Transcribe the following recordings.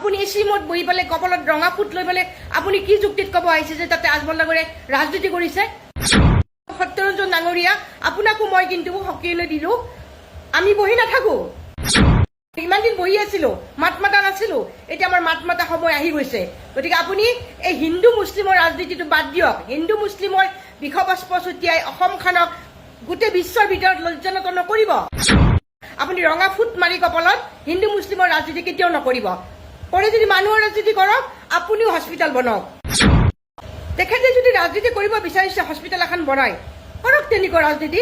আপুনি এচি ৰুমত বহি পেলাই কপালত ৰঙা ফুট লৈ পেলাই আপুনি কি যুক্তিত ক'ব আহিছে যে তাতে আজমল ডাঙৰীয়াই ৰাজনীতি কৰিছে? সত্যৰঞ্জন ডাঙৰীয়া, আপোনাকো মই কিন্তু সক্ৰিয়লৈ দিলো, আমি বহি নাথাকো। ইমান দিন বহি আছিলো, মাত মাতা নাছিলো, এতিয়া আমাৰ মাত মাতা সময় আহি গৈছে। গতিকে আপুনি এই হিন্দু মুছলিমৰ ৰাজনীতিটো বাদ দিয়ক। হিন্দু মুছলিমৰ বিষবাস্প ছটিয়াই অসমখনক গোটেই বিশ্বৰ ভিতৰত লজ্জানত নকৰিব। আপুনি ৰঙা ফুট মাৰি কপালত হিন্দু মুছলিমৰ ৰাজনীতি কেতিয়াও নকৰিব। কৰে যদি মানুহৰ ৰাজনীতি কৰক, আপুনিও হস্পিটেল বনাওক। তেখেতে যদি ৰাজনীতি কৰিব বিচাৰিছে হস্পিটেল এখন বনাই, কৰক তেনেকুৱা ৰাজনীতি,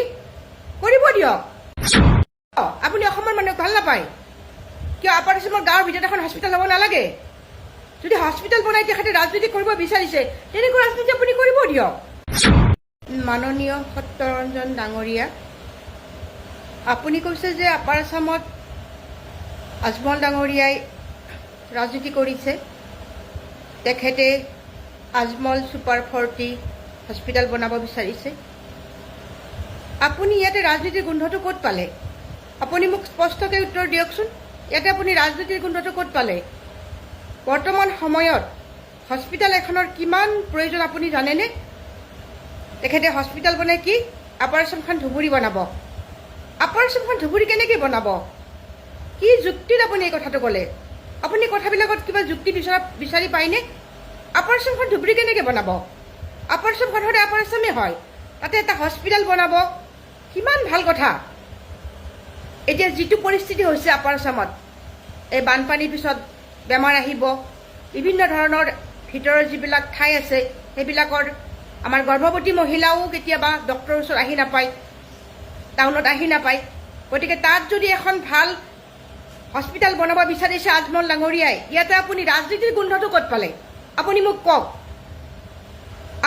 কৰিব দিয়ক। আপুনি অসমৰ মানুহক ভাল নাপায় কিয়? আপাৰ আছামৰ গাঁৱৰ ভিতৰত এখন হস্পিটেল হ'ব নালাগে? যদি হস্পিটেল বনাই তেখেতে ৰাজনীতি কৰিব বিচাৰিছে, তেনেকুৱা ৰাজনীতি আপুনি কৰিব দিয়ক। মাননীয় সত্যৰঞ্জন ডাঙৰীয়া, আপুনি কৈছে যে আপাৰ আছামত আজমল ডাঙৰীয়াই ৰাজনীতি কৰিছে, তেখেতে আজমল ছুপাৰ 40 হস্পিটেল বনাব বিচাৰিছে। আপুনি ইয়াতে ৰাজনীতিৰ গোন্ধটো ক'ত পালে? আপুনি মোক স্পষ্টকৈ উত্তৰ দিয়কচোন। ইয়াতে আপুনি ৰাজনীতিৰ গোন্ধটো ক'ত পালে? বৰ্তমান সময়ত হস্পিটেল এখনৰ কিমান প্ৰয়োজন আপুনি জানেনে? তেখেতে হস্পিটেল বনাই কি আপাৰ আছামখন ধুবুৰী বনাব? আপাৰ আছামখন ধুবুৰী কেনেকৈ বনাব? কি যুক্তিত আপুনি এই কথাটো ক'লে? আপুনি কথাবিলাকত কিবা যুক্তি বিচাৰি পায়নে? আপাৰ আছামখন ধুবুৰী কেনেকৈ বনাব? আপাৰ আছামখন সদায় আপাৰ আছামেই হয়, তাতে এটা হস্পিটেল বনাব, কিমান ভাল কথা। এতিয়া যিটো পৰিস্থিতি হৈছে আপাৰ আছামত, এই বানপানীৰ পিছত বেমাৰ আহিব, বিভিন্ন ধৰণৰ ভিতৰৰ যিবিলাক ঠাই আছে সেইবিলাকৰ আমাৰ গৰ্ভৱতী মহিলাও কেতিয়াবা ডক্টৰৰ ওচৰত আহি নাপায়, টাউনত আহি নাপায়। গতিকে তাত যদি এখন ভাল হস্পিটেল বনাব বিচাৰিছে আজমল ডাঙৰীয়াই, ইয়াতে আপুনি ৰাজনীতিৰ গোন্ধটো ক'ত পালে? আপুনি মোক কওক।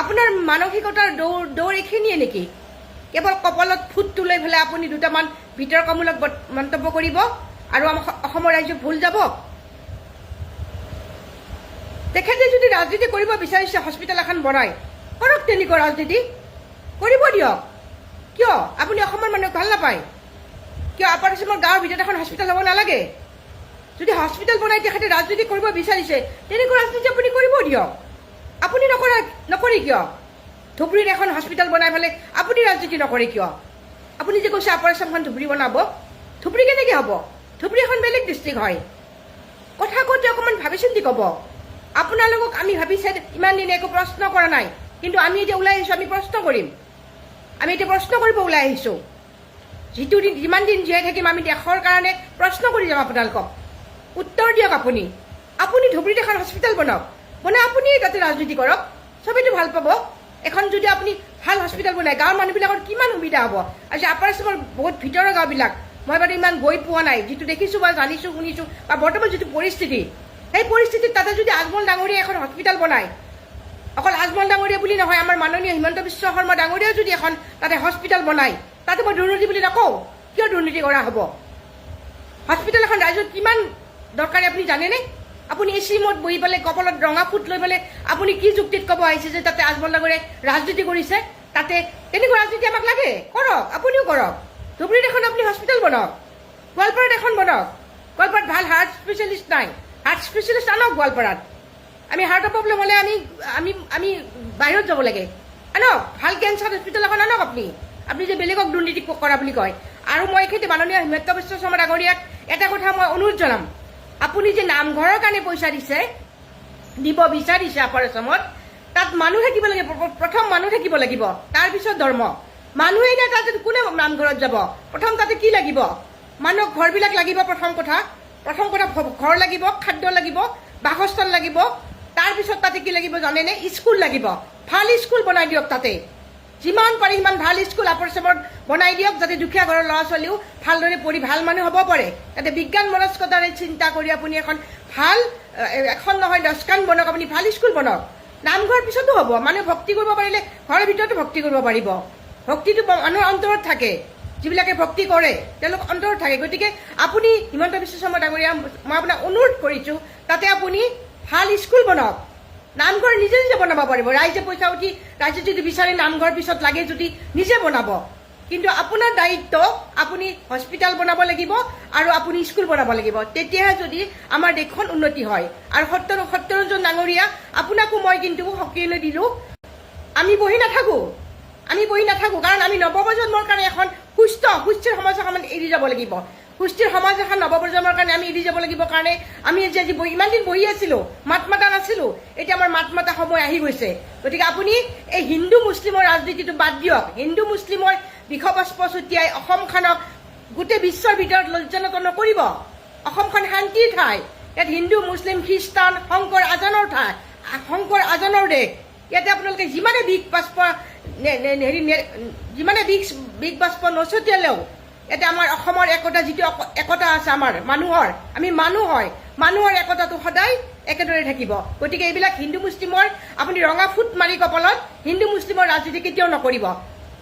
আপোনাৰ মানসিকতাৰ দৌৰ এইখিনিয়ে নেকি? কেৱল কপালত ফুটটো লৈ পেলাই আপুনি দুটামান বিতৰ্কমূলক মন্তব্য কৰিব আৰু অসমৰ ৰাইজক ভুল যাব? তেখেতে যদি ৰাজনীতি কৰিব বিচাৰিছে হস্পিটেল এখন বনাই, কৰক তেনেকুৱা ৰাজনীতি, কৰিব দিয়ক। কিয়? আপুনি অসমৰ মানুহক ভাল নাপায় কিয়? আপাৰ আছামৰ গাঁৱৰ ভিতৰত এখন হস্পিটেল হ'ব নালাগে? যদি হস্পিটেল বনাই তেখেতে ৰাজনীতি কৰিব বিচাৰিছে, তেনেকুৱা ৰাজনীতি আপুনি কৰিব দিয়ক। আপুনি নকৰে কিয়? ধুবুৰীত এখন হস্পিটেল বনাই পেলাই আপুনি ৰাজনীতি নকৰে কিয়? আপুনি যে কৈছে আপাৰ আছামখন ধুবুৰী বনাব, ধুবুৰী কেনেকৈ হ'ব? ধুবুৰী এখন বেলেগ ডিষ্ট্ৰিক্ট হয়। কথা কওঁতে অকণমান ভাবি চিন্তি ক'ব। আপোনালোকক আমি ভাবিছে ইমান দিনে একো প্ৰশ্ন কৰা নাই, কিন্তু আমি এতিয়া ওলাই আহিছোঁ, আমি প্ৰশ্ন কৰিম। আমি এতিয়া প্ৰশ্ন কৰিব ওলাই আহিছোঁ। যিমান দিন জীয়াই থাকিম আমি দেশৰ কাৰণে প্ৰশ্ন কৰি যাম আপোনালোকক। উত্তৰ দিয়ক আপুনি। আপুনি ধুবুৰীত এখন হস্পিটেল বনাই আপুনি তাতে ৰাজনীতি কৰক, চবেইতো ভাল পাব। এখন যদি আপুনি ভাল হস্পিটেল বনায়, গাঁৱৰ মানুহবিলাকৰ কিমান সুবিধা হ'ব। আৰু আপাৰ আছামৰ বহুত ভিতৰৰ গাঁওবিলাক মই বাৰু ইমান গৈ পোৱা নাই, যিটো দেখিছোঁ বা জানিছোঁ শুনিছোঁ বা বৰ্তমান যিটো পৰিস্থিতি, সেই পৰিস্থিতিত তাতে যদি আজমল ডাঙৰীয়াই এখন হস্পিটেল বনায়, অকল আজমল ডাঙৰীয়া বুলি নহয়, আমাৰ মাননীয় হিমন্ত বিশ্ব শৰ্মা ডাঙৰীয়াও যদি এখন তাতে হস্পিটেল বনায়, তাতে মই দুৰ্নীতি বুলি নকওঁ। কিয় দুৰ্নীতি কৰা হ'ব? হস্পিটেল এখন ৰাইজত কিমান দৰকাৰী আপুনি জানেনে? আপুনি এচি ৰুমত বহি পেলাই কপালত ৰঙা ফুট লৈ পেলাই আপুনি কি যুক্তিত ক'ব আহিছে যে তাতে আজমল ডাঙৰীয়াই ৰাজনীতি কৰিছে? তাতে তেনেকুৱা ৰাজনীতি আমাক লাগে, কৰক, আপুনিও কৰক। ধুবুৰীত এখন আপুনি হস্পিটেল বনাওক, গোৱালপাৰাত এখন বনাওক। গোৱালপাৰাত ভাল হাৰ্ট স্পেচিয়েলিষ্ট নাই, হাৰ্ট স্পেচিয়েলিষ্ট আনক গোৱালপাৰাত। আমি হাৰ্টৰ প্ৰব্লেম হ'লে আমি বাহিৰত যাব লাগে, আনক। ভাল কেঞ্চাৰ হস্পিটেল এখন আনক আপুনি যে বেলেগক দুৰ্নীতি কৰা বুলি কয়। আৰু মই এইখিনি মাননীয় হিমন্ত বিশ্ব শৰ্মা ডাঙৰীয়াক এটা কথা মই অনুৰোধ জনাম, আপুনি যে নামঘৰৰ কাৰণে পইচা দিব বিচাৰিছে আপাৰ আছামত, তাত মানুহ থাকিব লাগিব। প্ৰথম মানুহ থাকিব লাগিব, তাৰপিছত ধৰ্ম। মানুহেই নাই তাত কোনে নামঘৰত যাব? প্ৰথম তাতে কি লাগিব? মানুহক ঘৰবিলাক লাগিব। প্ৰথম কথা ঘৰ লাগিব, খাদ্য লাগিব, বাসস্থান লাগিব। তাৰপিছত তাতে কি লাগিব জানেনে? স্কুল লাগিব। ভাল স্কুল বনাই দিয়ক তাতে। যিমান পাৰি সিমান ভাল স্কুল আপাৰ আছামত বনাই দিয়ক, যাতে দুখীয়া ঘৰৰ ল'ৰা ছোৱালীও ভালদৰে পঢ়ি ভাল মানুহ হ'ব পাৰে। তাতে বিজ্ঞান মনস্কতাৰে চিন্তা কৰি আপুনি এখন নহয় 10খন বনাওক, আপুনি ভাল স্কুল বনাওক। নামঘৰ পিছতো হ'ব, মানুহে ভক্তি কৰিব পাৰিলে ঘৰৰ ভিতৰতো ভক্তি কৰিব পাৰিব। ভক্তিটো মানুহৰ অন্তৰত থাকে, যিবিলাকে ভক্তি কৰে তেওঁলোক অন্তৰত থাকে। গতিকে আপুনি হিমন্ত বিশ্ব শৰ্মা ডাঙৰীয়া, মই আপোনাক অনুৰোধ কৰিছোঁ, তাতে আপুনি ভাল স্কুল বনাওক। নামঘৰ নিজে বনাব পাৰিব। ৰাইজে পইচা উঠি ৰাইজে যদি বিচাৰে নামঘৰ পিছত লাগে যদি নিজে বনাব। কিন্তু আপোনাৰ দায়িত্ব, আপুনি হস্পিটেল বনাব লাগিব আৰু আপুনি স্কুল বনাব লাগিব তেতিয়াহে যদি আমাৰ দেশখন উন্নতি হয় আৰু সত্যৰঞ্জন ডাঙৰীয়া আপোনাকো মই কিন্তু সক্ৰিয় দিলোঁ আমি বহি নাথাকোঁ কাৰণ আমি নৱপ্ৰজন্মৰ কাৰণে এখন সুস্থিৰ সমাজ এখন এৰি যাব লাগিব সুস্থিৰ সমাজ এখন নৱপ্ৰজন্মৰ কাৰণে আমি এৰি যাব লাগিব কাৰণে আমি আজি ইমান দিন বহি আছিলোঁ মাত মাতা নাছিলোঁ এতিয়া আমাৰ মাত মাতা সময় আহি গৈছে গতিকে আপুনি এই হিন্দু মুছলিমৰ ৰাজনীতিটো বাদ দিয়ক হিন্দু মুছলিমৰ বিষবাষ্প ছটিয়াই অসমখনক গোটেই বিশ্বৰ ভিতৰত লজ্জানত নকৰিব অসমখন শান্তিৰ ঠাই ইয়াত হিন্দু মুছলিম খ্ৰীষ্টান শংকৰ আজানৰ দেশ ইয়াতে আপোনালোকে যিমানে বিগ বাষ্প নছটিয়ালেও ইয়াতে আমাৰ অসমৰ একতা যিটো একতা আছে আমাৰ মানুহৰ আমি মানুহৰ একতাটো সদায় একেদৰে থাকিব গতিকে এইবিলাক হিন্দু মুছলিমৰ আপুনি ৰঙা ফুট মাৰি কপালত হিন্দু মুছলিমৰ ৰাজনীতি কেতিয়াও নকৰিব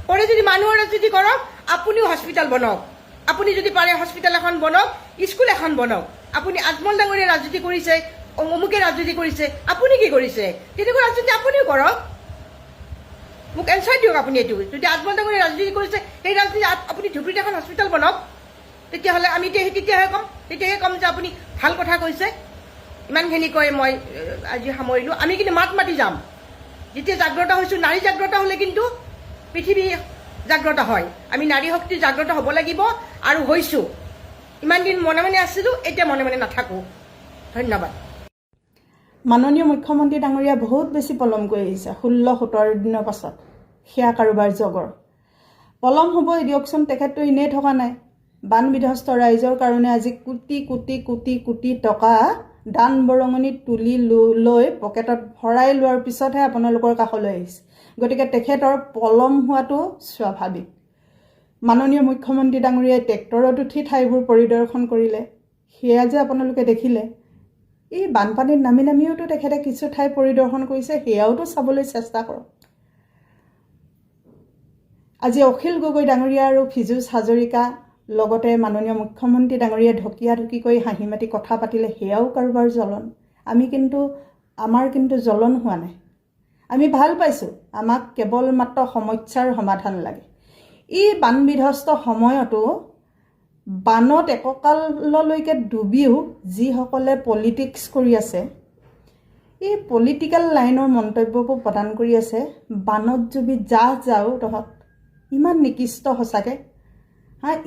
কৰে যদি মানুহৰ ৰাজনীতি কৰক আপুনিও হস্পিটেল বনাওক আপুনি যদি পাৰে হস্পিটেল এখন বনাওক স্কুল এখন বনাওক আপুনি আজমল ডাঙৰীয়া ৰাজনীতি কৰিছে অমুকে ৰাজনীতি কৰিছে আপুনি কি কৰিছে তেনেকুৱা ৰাজনীতি আপুনিও কৰক মোক এনচাৰ দিয়ক আপুনি এইটো যদি আজমল ডাঙৰীয়া ৰাজনীতি কৰিছে সেই ৰাজনীতি আপুনি ধুবুৰীত এখন হস্পিটেল বনাওক তেতিয়াহ'লে আমি তেতিয়াহে ক'ম যে আপুনি ভাল কথা কৈছে ইমানখিনি কৈ মই আজি সামৰিলোঁ আমি কিন্তু মাত মাতি যাম যেতিয়া জাগ্ৰত হৈছোঁ নাৰী জাগ্ৰত হ'লে কিন্তু পৃথিৱী জাগ্ৰত হয় আমি নাৰী শক্তি জাগ্ৰত হ'ব লাগিব আৰু হৈছোঁ ইমান দিন মনে মনে আছিলোঁ এতিয়া মনে মনে নাথাকোঁ ধন্যবাদ মাননীয় মুখ্যমন্ত্ৰী ডাঙৰীয়া বহুত বেছি পলম কৰি আহিছে 16-17 দিনৰ পাছত সেয়া কাৰোবাৰ জগৰ পলম হ'বই দিয়কচোন তেখেতটো এনেই থকা নাই বান বিধ্বস্ত ৰাইজৰ কাৰণে আজি কোটি টকা দান বৰঙণিত তুলি লৈ পকেটত ভৰাই লোৱাৰ পিছতহে আপোনালোকৰ কাষলৈ আহিছে গতিকে তেখেতৰ পলম হোৱাটো স্বাভাৱিক মাননীয় মুখ্যমন্ত্ৰী ডাঙৰীয়াই ট্ৰেক্টৰত উঠি ঠাইবোৰ পৰিদৰ্শন কৰিলে সেয়া যে আপোনালোকে দেখিলে এই বানপানীত নামিওতো তেখেতে কিছু ঠাই পৰিদৰ্শন কৰিছে সেয়াওতো চাবলৈ চেষ্টা কৰক আজি অখিল গগৈ ডাঙৰীয়া আৰু ফিজুছ হাজৰিকা লগতে মাননীয় মুখ্যমন্ত্ৰী ডাঙৰীয়াই ঢকিয়াঢকি কৰি হাঁহি মাতি কথা পাতিলে সেয়াও কাৰোবাৰ জ্বলন আমাৰ কিন্তু জ্বলন হোৱা নাই আমি ভাল পাইছোঁ আমাক কেৱল মাত্ৰ সমস্যাৰ সমাধান লাগে এই বান বিধ্বস্ত সময়তো বানত এককাললৈকে ডুবিও যিসকলে পলিটিক্স কৰি আছে এই পলিটিকেল লাইনৰ মন্তব্যবোৰ প্ৰদান কৰি আছে বানত ডুবি যাওঁ তহঁত ইমান নিকৃষ্ট সঁচাকৈ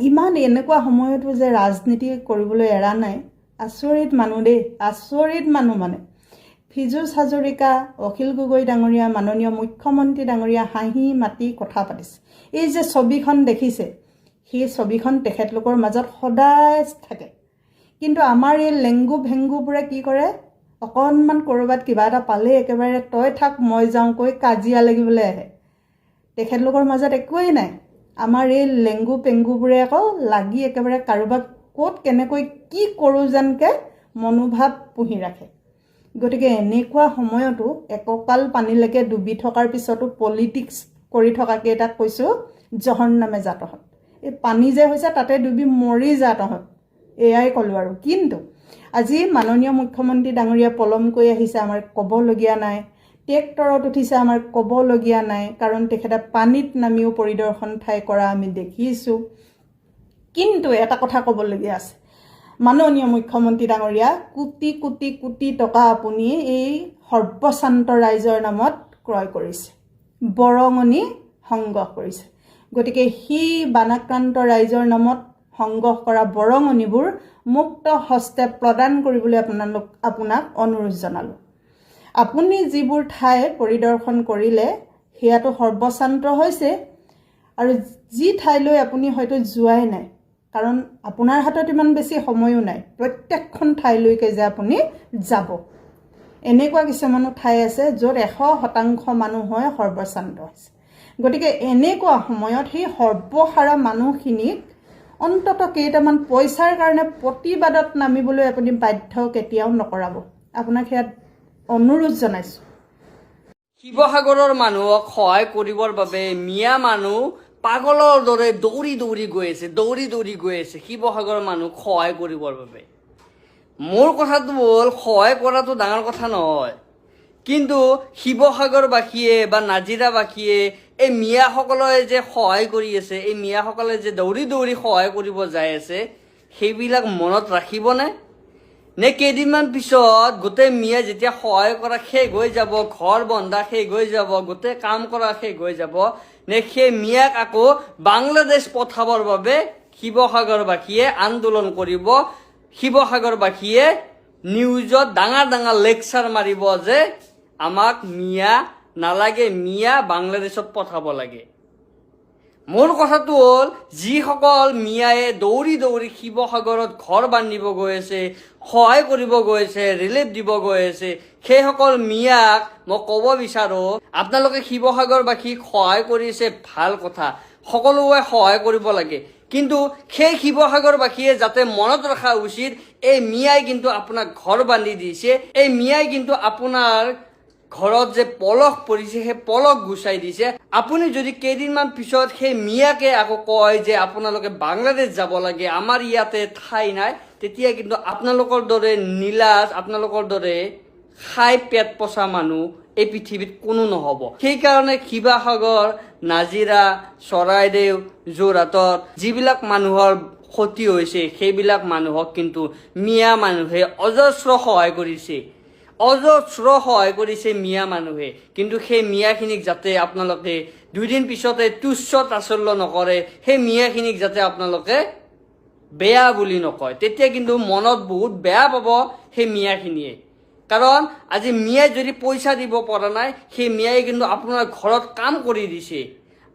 ইমান এনেকুৱা সময়তো যে ৰাজনীতি কৰিবলৈ এৰা নাই আচৰিত মানুহ দেই আচৰিত মানুহ মানে ফিজুছ হাজৰিকা অখিল গগৈ ডাঙৰীয়া মাননীয় মুখ্যমন্ত্ৰী ডাঙৰীয়া হাঁহি মাতি কথা পাতিছে এই যে ছবিখন দেখিছে সেই ছবিখন তেখেতলোকৰ মাজত সদায় থাকে কিন্তু আমাৰ এই লেংগু ভেংগুবোৰে কি কৰে অকণমান ক'ৰবাত কিবা এটা পালে একেবাৰে তই থাক মই যাওঁ কৈ কাজিয়া লাগিবলৈ আহে তেখেতলোকৰ মাজত একোৱেই নাই আমাৰ এই লেংগু পেংগুবোৰে আকৌ লাগি একেবাৰে কাৰোবাক ক'ত কেনেকৈ কি কৰোঁ যেনকৈ মনোভাৱ পুহি ৰাখে গতিকে এনেকুৱা সময়তো এককাল পানীলৈকে ডুবি থকাৰ পিছতো পলিটিক্স কৰি থকাকেইটাক কৈছোঁ জহৰ নামে জাতহঁত এই পানী যে হৈছে তাতে ডুবি মৰি যা তহঁত এয়াই ক'লোঁ আৰু কিন্তু আজি মাননীয় মুখ্যমন্ত্ৰী ডাঙৰীয়া পলম কৰি আহিছে আমাৰ ক'বলগীয়া নাই ট্ৰেক্টৰত উঠিছে আমাৰ ক'বলগীয়া নাই কাৰণ তেখেতে পানীত নামিও পৰিদৰ্শন ঠাই কৰা আমি দেখিছোঁ কিন্তু এটা কথা ক'বলগীয়া আছে মাননীয় মুখ্যমন্ত্ৰী ডাঙৰীয়া কোটি টকা আপুনি এই সৰ্বশান্ত ৰাইজৰ নামত ক্ৰয় কৰিছে বৰঙণি সংগ্ৰহ কৰিছে গতিকে সেই বানাক্ৰান্ত ৰাইজৰ নামত সংগ্ৰহ কৰা বৰঙণিবোৰ মুক্ত হস্তে প্ৰদান কৰিবলৈ আপোনাক অনুৰোধ জনালোঁ আপুনি যিবোৰ ঠাই পৰিদৰ্শন কৰিলে সেয়াটো সৰ্বশান্ত হৈছে আৰু যি ঠাইলৈ আপুনি হয়তো যোৱাই নাই কাৰণ আপোনাৰ হাতত ইমান বেছি সময়ো নাই প্ৰত্যেকখন ঠাইলৈকে যে আপুনি যাব এনেকুৱা কিছুমানো ঠাই আছে য'ত 100% মানুহ হয় সৰ্বশান্ত হৈছে গতিকে এনেকুৱা সময়ত সেই সৰ্বসাৰা মানুহখিনিক অন্তত কেইটামান পইচাৰ কাৰণে প্ৰতিবাদত নামিবলৈ আপুনি বাধ্য কেতিয়াও নকৰাব আপোনাক সেয়াত অনুৰোধ জনাইছোঁ শিৱসাগৰৰ মানুহক সহায় কৰিবৰ বাবে মিয়া মানুহ পাগলৰ দৰে দৌৰি গৈ আছে শিৱসাগৰৰ মানুহক সহায় কৰিবৰ বাবে মোৰ কথাটো হ'ল সহায় কৰাটো ডাঙৰ কথা নহয় কিন্তু শিৱসাগৰবাসীয়ে বা নাজিৰাবাসীয়ে এই মিয়াসকলে যে সহায় কৰি আছে এই মিয়াসকলে যে দৌৰি সহায় কৰিব যাই আছে সেইবিলাক মনত ৰাখিবনে? নে কেইদিনমান পিছত গোটেই মিয়া যেতিয়া সহায় কৰা শেষ হৈ যাব, ঘৰ বন্ধা শেষ হৈ যাব, গোটেই কাম কৰা শেষ হৈ যাব, নে সেই মিয়াক আকৌ বাংলাদেশ পঠাবৰ বাবে শিৱসাগৰবাসীয়ে আন্দোলন কৰিব, শিৱসাগৰবাসীয়ে নিউজত ডাঙৰ ডাঙৰ লেকচাৰ মাৰিব যে আমাক মিয়া নালাগে, মিয়া বাংলাদেশত পঠাব লাগে। মোৰ কথাটো হ'ল, যিসকল মিয়াই দৌৰি দৌৰি শিৱসাগৰত ঘৰ বান্ধিব গৈ আছে, সহায় কৰিব গৈ আছে, ৰিলিফ দিব গৈ আছে, সেইসকল মিয়াক মই ক'ব বিচাৰোঁ, আপোনালোকে শিৱসাগৰবাসীক সহায় কৰিছে, ভাল কথা, সকলোৱে সহায় কৰিব লাগে। কিন্তু সেই শিৱসাগৰবাসীয়ে যাতে মনত ৰখা উচিত, এই মিয়াই কিন্তু আপোনাক ঘৰ বান্ধি দিছে, এই মিয়াই কিন্তু আপোনাৰ ঘৰত যে পলস পৰিছে সেই পলস গুচাই দিছে। আপুনি যদি কেইদিনমান পিছত সেই মিয়াকে আকৌ কয় যে আপোনালোকে বাংলাদেশ যাব লাগে, আমাৰ ইয়াতে ঠাই নাই, তেতিয়া কিন্তু আপোনালোকৰ দৰে নীলাজ, আপোনালোকৰ দৰে খাই পেট পচা মানুহ এই পৃথিৱীত কোনো নহ'ব। সেইকাৰণে শিৱসাগৰ, নাজিৰা, চৰাইদেউ, যোৰহাটত যিবিলাক মানুহৰ ক্ষতি হৈছে সেইবিলাক মানুহক কিন্তু মিয়া মানুহে অজস্ৰ সহায় কৰিছে, অজস্ৰ সহায় কৰিছে মিয়া মানুহে। কিন্তু সেই মিয়াখিনিক যাতে আপোনালোকে দুদিন পিছতে তুচ্ছ তাচ্ছল্য নকৰে, সেই মিয়াখিনিক যাতে আপোনালোকে বেয়া বুলি নকয়, তেতিয়া কিন্তু মনত বহুত বেয়া পাব সেই মিয়াখিনিয়ে। কাৰণ আজি মিয়াই যদি পইচা দিব পৰা নাই, সেই মিয়াই কিন্তু আপোনাৰ ঘৰত কাম কৰি দিছে।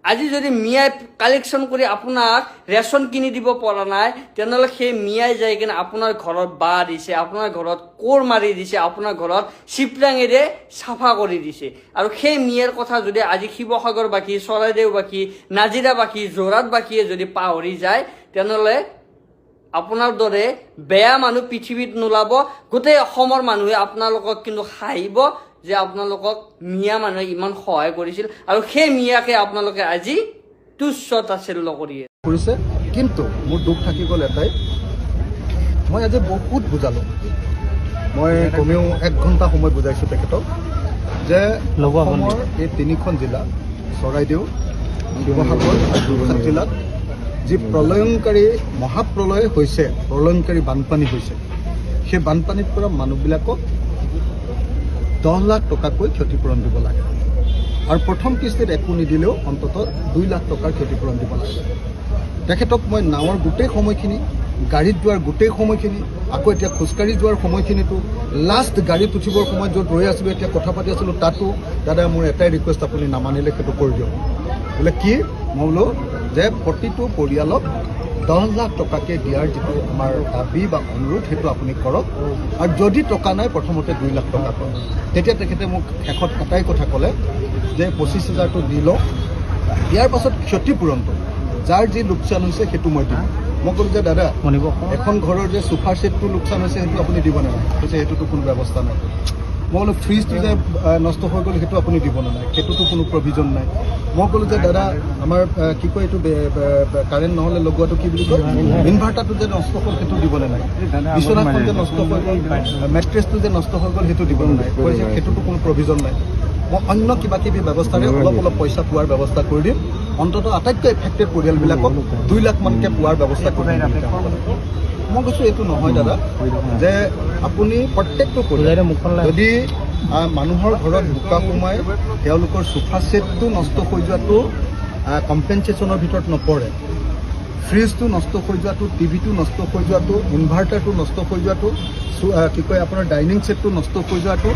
আজি যদি মিয়াই কালেকশ্যন কৰি আপোনাক ৰেচন কিনি দিব পৰা নাই, তেনেহ'লে সেই মিয়াই যাই কিনে আপোনাৰ ঘৰত বাঁহ দিছে, আপোনাৰ ঘৰত কোৰ মাৰি দিছে, আপোনাৰ ঘৰত চিপৰাঙেৰে চাফা কৰি দিছে। আৰু সেই মিয়াৰ কথা যদি আজি শিৱসাগৰবাসী, চৰাইদেউবাসী, নাজিৰাবাসী, যোৰহাটবাসীয়ে যদি পাহৰি যায়, তেনেহ'লে আপোনাৰ দৰে বেয়া মানুহ পৃথিৱীত নোলাব। গোটেই অসমৰ মানুহে আপোনালোকক কিন্তু হাঁহিব যে আপোনালোকক মিয়া মানুহে ইমান সহায় কৰিছিল, আৰু সেই মিয়াকে আপোনালোকে আজি তুচ্ছ তাচ্ছিল্য কৰি কৰিছে। কিন্তু মোৰ দুখ থাকি গ'ল এটাই, মই আজি বহুত বুজালোঁ, মই কমেও 1 ঘণ্টা সময় বুজাইছোঁ তেখেতক যে অসমৰ এই 3খন জিলা, চৰাইদেউ, শিৱসাগৰ আৰু যোৰহাট জিলাত যি প্ৰলয়ংকাৰী মহাপ্ৰলয় হৈছে, প্ৰলয়ংকাৰী বানপানী হৈছে, সেই বানপানীত পৰা মানুহবিলাকক 10 লাখ টকাকৈ ক্ষতিপূৰণ দিব লাগে। আৰু প্ৰথম কিস্তিত একো নিদিলেও অন্ততঃ 2 লাখ টকাৰ ক্ষতিপূৰণ দিব লাগে। তেখেতক মই নাৱৰ গোটেই সময়খিনি, গাড়ীত যোৱাৰ গোটেই সময়খিনি, আকৌ এতিয়া খোজকাঢ়ি যোৱাৰ সময়খিনিতো, লাষ্ট গাড়ীত উঠিবৰ সময়ত য'ত ৰৈ আছিলোঁ, এতিয়া কথা পাতি আছিলোঁ, তাতো দাদা মোৰ এটাই ৰিকুৱেষ্ট, আপুনি নামানিলে সেইটো কৰি দিয়ক। বোলে কি? মই বোলো যে প্ৰতিটো পৰিয়ালক 10 লাখ টকাকৈ দিয়াৰ যিটো আমাৰ দাবী বা অনুৰোধ, সেইটো আপুনি কৰক, আৰু যদি টকা নাই প্ৰথমতে 2 লাখ টকা কৰক। তেতিয়া তেখেতে মোক শেষত এটাই কথা ক'লে যে 25,000টো দি লওক, দিয়াৰ পাছত ক্ষতিপূৰণটো যাৰ যি লোকচান হৈছে সেইটো মই দিম। মই ক'লোঁ যে দাদা, এখন ঘৰৰ যে চোফা ছেটটো লোকচান হৈছে সেইটো আপুনি দিব নালাগে। কৈছে সেইটোতো কোনো ব্যৱস্থা নাই। মই ক'লোঁ ফ্ৰিজটো যে নষ্ট হৈ গ'ল সেইটো আপুনি দিব নালাগে, সেইটোতো কোনো প্ৰভিজন নাই। মই ক'লোঁ যে দাদা, আমাৰ কি কয় এইটো কাৰেণ্ট নহ'লে লগোৱাটো কি বুলি কয়, ইনভাৰ্টাৰটো যে নষ্ট হ'ল সেইটো দিব নালাগে, বিচনাখন যে নষ্ট হৈ গ'ল, মেট্ৰেছটো যে নষ্ট হৈ গ'ল সেইটো দিব নালাগে। কৈছে সেইটোতো কোনো প্ৰভিজন নাই। মই অন্য কিবা কিবি ব্যৱস্থাৰে অলপ অলপ পইচা পোৱাৰ ব্যৱস্থা কৰি দিম, অন্ততঃ আটাইতকৈ এফেক্টেড পৰিয়ালবিলাকক 2 লাখ মানকৈ পোৱাৰ ব্যৱস্থা কৰি দিম। মই কৈছোঁ এইটো নহয় দাদা, যে আপুনি প্ৰত্যেকটো পৰিয়াল যদি মানুহৰ ঘৰত বোকা সোমাই তেওঁলোকৰ চোফা ছেটটো নষ্ট হৈ যোৱাটো কম্পেনচেশ্যনৰ ভিতৰত নপৰে, ফ্ৰিজটো নষ্ট হৈ যোৱাটো, টিভিটো নষ্ট হৈ যোৱাটো, ইনভাৰ্টাৰটো নষ্ট হৈ যোৱাটো, কি কয় আপোনাৰ ডাইনিং ছেটটো নষ্ট হৈ যোৱাটো,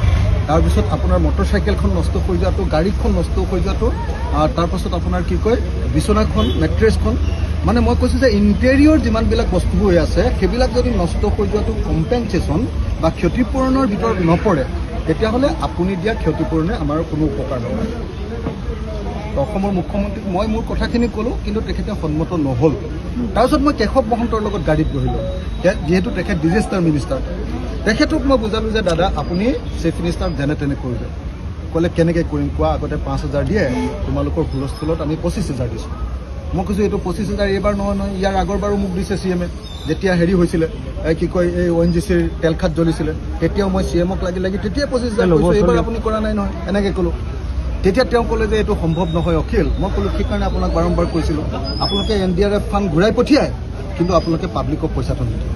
তাৰপিছত আপোনাৰ মটৰচাইকেলখন নষ্ট হৈ যোৱাটো, গাড়ীখন নষ্ট হৈ যোৱাটো, তাৰপাছত আপোনাৰ কি কয় বিচনাখন, মেট্ৰেছখন, মানে মই কৈছোঁ যে ইণ্টেৰিয়ৰ যিমানবিলাক বস্তু হৈ আছে সেইবিলাক যদি নষ্ট হৈ যোৱাটো কম্পেনচেশ্যন বা ক্ষতিপূৰণৰ ভিতৰত নপৰে, তেতিয়াহ'লে আপুনি দিয়া ক্ষতিপূৰণে আমাৰ কোনো উপকাৰ নহয়। অসমৰ মুখ্যমন্ত্ৰীক মই মোৰ কথাখিনি ক'লোঁ, কিন্তু তেখেতে সন্মত নহ'ল। তাৰপিছত মই কেশৱ মহন্তৰ লগত গাড়ীত বহিলোঁ, যিহেতু তেখেত ডিজাষ্টাৰ মিনিষ্টাৰ। তেখেতক মই বুজালোঁ যে দাদা আপুনি চিফ মিনিষ্টাৰক যেনে তেনে কৰি দিয়ক। ক'লে কেনেকৈ কৰিম কোৱা, আগতে 5,000 দিয়ে, তোমালোকৰ হুলস্থুলত আমি 25,000 দিছোঁ। মই কৈছোঁ এইটো 25,000 এইবাৰ নহয়, ইয়াৰ আগৰবাৰো মোক দিছে CM-এ, যেতিয়া হেৰি হৈছিলে কি কয় এই ONGCৰ তেলখাত জ্বলিছিলে, তেতিয়াও মই CM-ক লাগি তেতিয়াই 25,000 কৈছোঁ, এইবাৰ আপুনি কৰা নাই নহয়, এনেকৈ ক'লোঁ। তেতিয়া তেওঁ ক'লে যে এইটো সম্ভৱ নহয় অখিল। মই ক'লোঁ সেইকাৰণে আপোনাক বাৰম্বাৰ কৈছিলোঁ, আপোনালোকে NDRF ফাণ্ড ঘূৰাই পঠিয়াই কিন্তু আপোনালোকে পাব্লিকক পইচাটো নিদিয়ে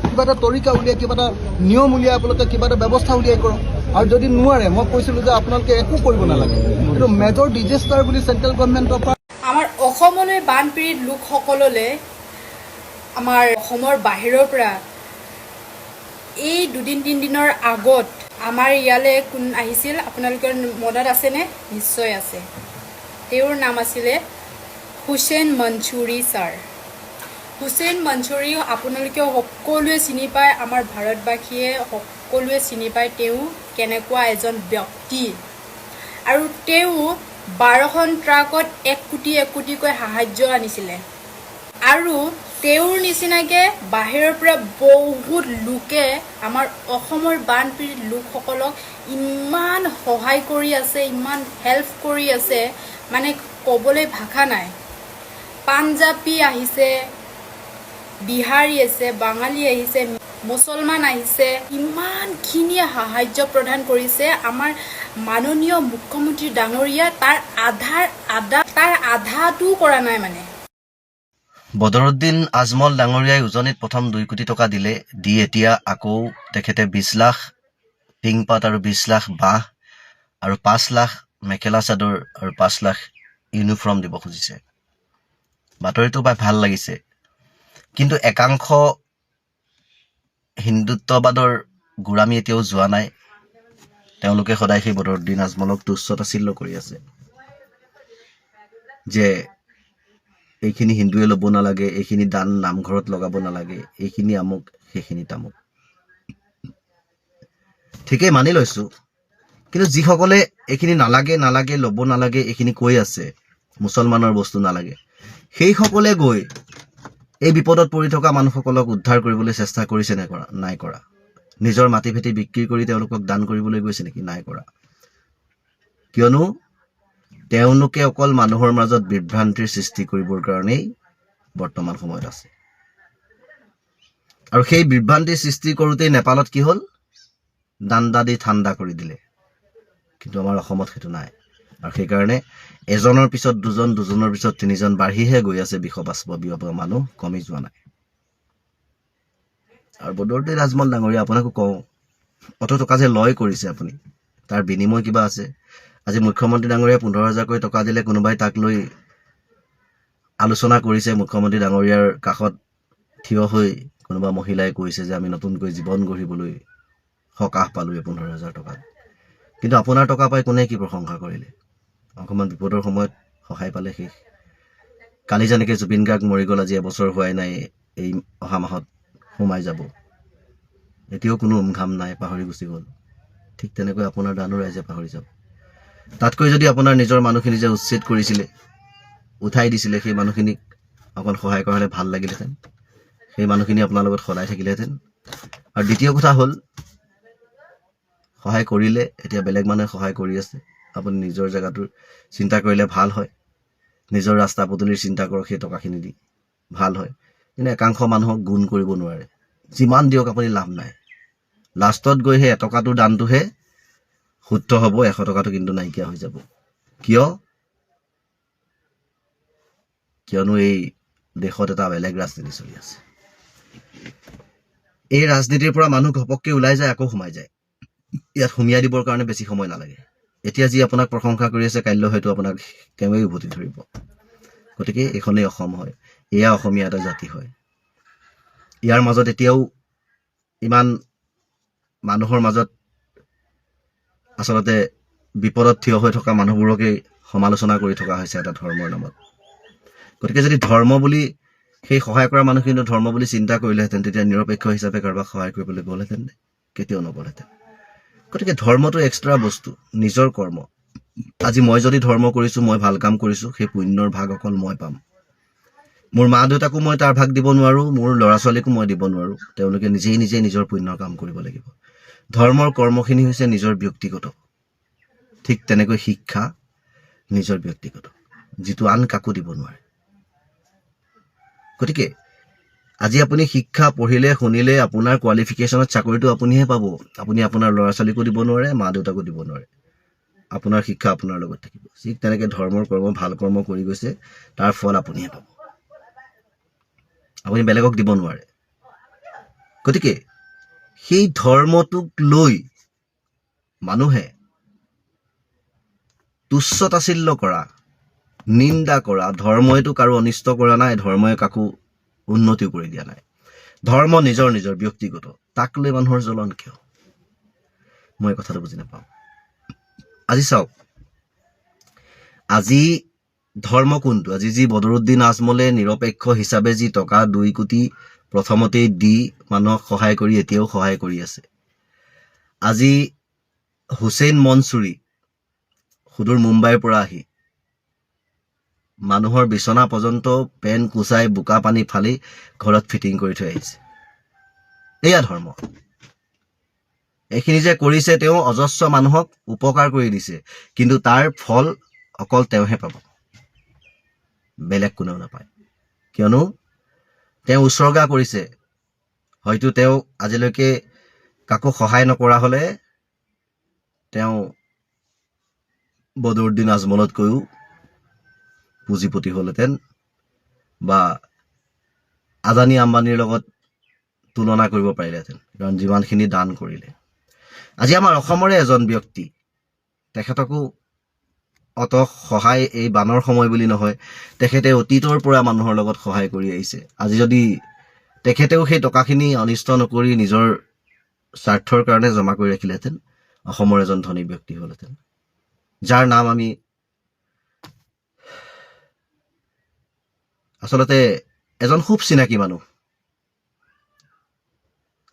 কিবা এটা তৰিকা উলিয়াই কিবা এটা নিয়ম উলিয়াই আপোনালোকে কিবা এটা ব্যৱস্থা উলিয়াই কৰক আৰু যদি নোৱাৰে মই কৈছিলোঁ যে আপোনালোকে একো কৰিব নালাগে কিন্তু মেজৰ ডিজাষ্টাৰ বুলি চেণ্ট্ৰেল গভৰ্ণমেণ্টৰ পৰা আমাৰ অসমলৈ বানপীড়িত লোকসকললৈ আমাৰ অসমৰ বাহিৰৰ পৰা এই 2-3 দিনৰ আগত আমাৰ ইয়ালৈ কোন আহিছিল আপোনালোকৰ মনত আছেনে নিশ্চয় আছে তেওঁৰ নাম আছিলে হুছেইন মনচুৰী ছাৰ হুছেইন মনচুৰী আপোনালোকে সকলোৱে চিনি পায় আমাৰ ভাৰতবাসীয়ে সকলোৱে চিনি পায় তেওঁ কেনেকুৱা এজন ব্যক্তি আৰু তেওঁ 12খন ট্ৰাকত 1 কোটিকৈ সাহায্য আনিছিলে আৰু তেওঁৰ নিচিনাকে বাহিৰৰ পৰা বহুত লোকে আমাৰ অসমৰ বানপীড়িত লোকসকলক ইমান সহায় কৰি আছে ইমান হেল্প কৰি আছে মানে ক'বলৈ ভাষা নাই পাঞ্জাবী আহিছে বিহাৰী আছে বাঙালী আহিছে মুছলমান আহিছে ইমানখিনিয়ে সাহায্য প্ৰদান কৰিছে আমাৰ মাননীয় মুখ্যমন্ত্ৰী ডাঙৰীয়া তাৰ আধাটো কৰা নাই মানে বদৰুদ্দিন আজমল ডাঙৰীয়াই উজনিত প্ৰথম 2 কোটি টকা দিলে দি এতিয়া আকৌ তেখেতে 20 লাখ টিংপাত আৰু 20 লাখ বাঁহ আৰু 5 লাখ মেখেলা চাদৰ আৰু 5 লাখ ইউনিফৰ্ম দিব খুজিছে বাতৰিটো পাই ভাল লাগিছে কিন্তু একাংশ হিন্দুত্ববাদৰ গোৰামী এতিয়াও যোৱা নাই তেওঁলোকে সদায় সেই বদৰুদ্দিন আজমলক তুচ্ছ তাচ্ছিল্য কৰি আছে যে এইখিনি হিন্দুৱে ল'ব নালাগে এইখিনি দান নামঘৰত লগাব নালাগে এইখিনি আমুক সেইখিনি তামুক ঠিকেই মানি লৈছো কিন্তু যিসকলে এইখিনি নালাগে ল'ব নালাগে এইখিনি কৈ আছে মুছলমানৰ বস্তু নালাগে সেইসকলে গৈ এই বিপদত পৰি থকা মানুহসকলক উদ্ধাৰ কৰিবলৈ চেষ্টা কৰিছে নাই কৰা নিজৰ মাটি ভেটি বিক্ৰী কৰি তেওঁলোকক দান কৰিবলৈ গৈছে নেকি নাই কৰা কিয়নো তেওঁলোকে অকল মানুহৰ মাজত বিভ্ৰান্তিৰ সৃষ্টি কৰিবৰ কাৰণেই বৰ্তমান সময়ত আছে আৰু সেই বিভ্ৰান্তিৰ সৃষ্টি কৰোঁতেই নেপালত কি হ'ল দাণ্ডা দি ঠাণ্ডা কৰি দিলে কিন্তু আমাৰ অসমত সেইটো নাই আৰু সেইকাৰণে এজনৰ পিছত দুজন দুজনৰ পিছত তিনিজন বাঢ়িহে গৈ আছে বিষবাষ্প বিয়পা মানুহ কমি যোৱা নাই আৰু বদৰুদ্দিন আজমল ডাঙৰীয়া আপোনাকো কওঁ অত টকা যে লয় কৰিছে আপুনি তাৰ বিনিময় কিবা আছে আজি মুখ্যমন্ত্ৰী ডাঙৰীয়াই 15,000কৈ টকা দিলে কোনোবাই তাক লৈ আলোচনা কৰিছে মুখ্যমন্ত্ৰী ডাঙৰীয়াৰ কাষত থিয় হৈ কোনোবা মহিলাই কৈছে যে আমি নতুনকৈ জীৱন গঢ়িবলৈ সকাহ পালোঁ 15,000 টকা কিন্তু আপোনাৰ টকা পাই কোনে কি প্ৰশংসা কৰিলে অকণমান বিপদৰ সময়ত সহায় পালে শেষ কালি যেনেকৈ জুবিন গাৰ্গ মৰি গ'ল আজি এবছৰ হোৱাই নাই এই অহা মাহত সোমাই যাব এতিয়াও কোনো উমঘাম নাই পাহৰি গুচি গ'ল ঠিক তেনেকৈ আপোনাৰ দানো ৰাইজে পাহৰি যাব তাতকৈ যদি আপোনাৰ নিজৰ মানুহখিনি যে উচ্ছেদ কৰিছিলে উঠাই দিছিলে সেই মানুহখিনিক অকণ সহায় কৰা হ'লে ভাল লাগিলেহেঁতেন সেই মানুহখিনি আপোনাৰ লগত সদায় থাকিলেহেঁতেন আৰু দ্বিতীয় কথা হ'ল সহায় কৰিলে এতিয়া বেলেগ মানুহে সহায় কৰি আছে আপুনি নিজৰ জেগাটোৰ চিন্তা কৰিলে ভাল হয় নিজৰ ৰাস্তা পদূলিৰ চিন্তা কৰক সেই টকাখিনি দি ভাল হয় কিন্তু একাংশ মানুহক গুণ কৰিব নোৱাৰে যিমান দিয়ক আপুনি লাভ নাই লাষ্টত গৈ সেই এটকাটোৰ দানটোহে শুদ্ধ হ'ব 100 টকাটো কিন্তু নাইকিয়া হৈ যাব কিয়নো এই দেশত এটা বেলেগ ৰাজনীতি চলি আছে এই ৰাজনীতিৰ পৰা মানুহ ঘপককৈ ওলাই যায় আকৌ সোমাই যায় ইয়াত সুমিয়াই দিবৰ কাৰণে বেছি সময় নালাগে এতিয়া যি আপোনাক প্ৰশংসা কৰি আছে কাইলৈ হয়তো আপোনাক কেনেকৈ উভতি ধৰিব গতিকে এইখনেই অসম হয় এয়া অসমীয়া এটা জাতি হয় ইয়াৰ মাজত এতিয়াও ইমান মানুহৰ মাজত আচলতে বিপদত থিয় হৈ থকা মানুহবোৰকে সমালোচনা কৰি থকা হৈছে এটা ধৰ্মৰ নামত গতিকে যদি ধৰ্ম বুলি সেই সহায় কৰা মানুহখিনি ধৰ্ম বুলি চিন্তা কৰিলেহেঁতেন তেতিয়া নিৰপেক্ষ হিচাপে কাৰোবাক সহায় কৰিবলৈ গ'লহেঁতেন কেতিয়াও নগ'লহেঁতেন গতিকে ধৰ্মটো এক্সট্ৰা বস্তু নিজৰ কৰ্ম আজি মই যদি ধৰ্ম কৰিছোঁ মই ভাল কাম কৰিছোঁ সেই পুণ্যৰ ভাগ অকল মই পাম মোৰ মা দেউতাকো মই তাৰ ভাগ দিব নোৱাৰোঁ মোৰ ল'ৰা ছোৱালীকো মই দিব নোৱাৰোঁ তেওঁলোকে নিজেই নিজৰ পুণ্যৰ কাম কৰিব লাগিব ধৰ্মৰ কৰ্মখিনি হৈছে নিজৰ ব্যক্তিগত ঠিক তেনেকৈ শিক্ষা নিজৰ ব্যক্তিগত যিটো আন কাকো দিব নোৱাৰে গতিকে আজি আপুনি শিক্ষা পঢ়িলে শুনিলে আপোনাৰ কোৱালিফিকেশ্যনত চাকৰিটো আপুনিহে পাব আপুনি আপোনাৰ ল'ৰা ছোৱালীকো দিব নোৱাৰে মা দেউতাকো দিব নোৱাৰে আপোনাৰ শিক্ষা আপোনাৰ লগত থাকিব ঠিক তেনেকৈ ধৰ্মৰ কৰ্ম ভাল কৰ্ম কৰি গৈছে তাৰ ফল আপুনিহে পাব আপুনি বেলেগক দিব নোৱাৰে। গতিকে সেই ধৰ্মটোক লৈ মানুহে তুচ্ছ তাচ্ছিল্য কৰা, নিন্দা কৰা, ধৰ্মইতো কাৰো অনিষ্ট কৰা নাই, ধৰ্মই কাকো উন্নতিও কৰি দিয়া নাই। ধৰ্ম নিজৰ নিজৰ ব্যক্তিগত, তাক লৈ মানুহৰ জ্বলন কিয়? মই কথাটো বুজি নাপাওঁ। আজি চাওক, আজি ধৰ্ম কোনটো? আজি যি বদৰুদ্দিন আজমলে নিৰপেক্ষ হিচাপে যি টকা 2 কোটি প্ৰথমতেই দি মানুহক সহায় কৰি এতিয়াও সহায় কৰি আছে। আজি হুছেইন মনছুৰী সুদূৰ মুম্বাইৰ পৰা আহি মানুহৰ বিচনা পৰ্যন্ত পেন কুচাই বোকা পানী ফালি ঘৰত ফিটিং কৰি থৈ আহিছে। এয়া ধৰ্ম। এইখিনি যে কৰিছে, তেওঁ অজস্ৰ মানুহক উপকাৰ কৰি দিছে, কিন্তু তাৰ ফল অকল তেওঁহে পাব, বেলেগ কোনেও নাপায়। কিয়নো তেওঁ উৎসৰ্গা কৰিছে। হয়তো তেওঁ আজিলৈকে কাকো সহায় নকৰা হ'লে তেওঁ বদৰুদ্দিন আজমলতকৈও পুঁজিপতি হ'লহেঁতেন, বা আদানী আম্বানীৰ লগত তুলনা কৰিব পাৰিলেহেঁতেন, কাৰণ যিমানখিনি দান কৰিলে। আজি আমাৰ অসমৰে এজন ব্যক্তি, তেখেতকো অত সহায় এই বানৰ সময় বুলি নহয়, তেখেতে অতীতৰ পৰা মানুহৰ লগত সহায় কৰি আহিছে। আজি যদি তেখেতেও সেই টকাখিনি অনিষ্ট নকৰি নিজৰ স্বাৰ্থৰ কাৰণে জমা কৰি ৰাখিলেহেঁতেন, অসমৰ এজন ধনী ব্যক্তি হ'লহেঁতেন, যাৰ নাম আমি আচলতে এজন খুব চিনাকি মানুহ,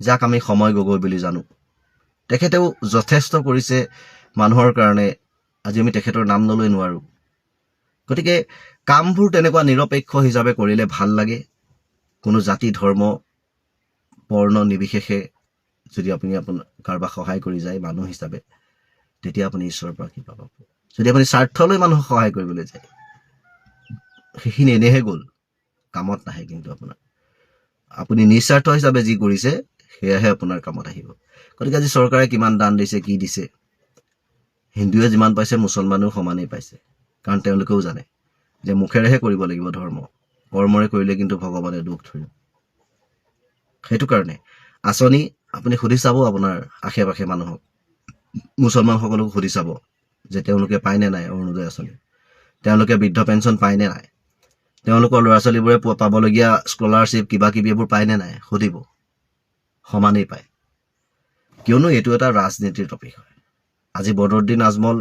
যাক আমি সময় গগৈ বুলি জানো। তেখেতেও যথেষ্ট কৰিছে মানুহৰ কাৰণে, আজি আমি তেখেতৰ নাম নলৈ নোৱাৰোঁ। গতিকে কামবোৰ তেনেকুৱা নিৰপেক্ষ হিচাপে কৰিলে ভাল লাগে। কোনো জাতি ধৰ্ম বৰ্ণ নিৰ্বিশেষে যদি আপুনি কাৰোবাক সহায় কৰি যায় মানুহ হিচাপে, তেতিয়া আপুনি ঈশ্বৰৰ পৰা কিবা পাব। যদি আপুনি স্বাৰ্থলৈ মানুহক সহায় কৰিবলৈ যায়, সেইখিনি এনেহে গ'ল, কামত নাহে। কিন্তু আপুনি নিস্বাৰ্থ হিচাপে যি কৰিছে সেয়াহে আপোনাৰ কামত আহিব। গতিকে আজি চৰকাৰে কিমান দান দিছে, কি দিছে, হিন্দুৱে যিমান পাইছে মুছলমানেও সমানেই পাইছে, কাৰণ তেওঁলোকেও জানে যে মুখেৰেহে কৰিব লাগিব ধৰ্ম, কৰ্মৰে কৰিলে কিন্তু ভগৱানে দুখ ধৰিব। সেইটো কাৰণে আঁচনি আপুনি সুধি চাব আপোনাৰ আশে পাশে মানুহক, মুছলমানসকলক সুধি চাব যে তেওঁলোকে পায়নে নাই অৰুণোদয় আঁচনি, তেওঁলোকে বৃদ্ধ পেঞ্চন পায়নে নাই, তেওঁলোকৰ ল'ৰা ছোৱালীবোৰে পাবলগীয়া স্কলাৰশ্বিপ কিবা কিবি এইবোৰ পায়নে নাই, সুধিব। সমানেই পায়, কিয়নো এইটো এটা ৰাজনীতিৰ টপিক হয়। আজি বদৰুদ্দিন আজমল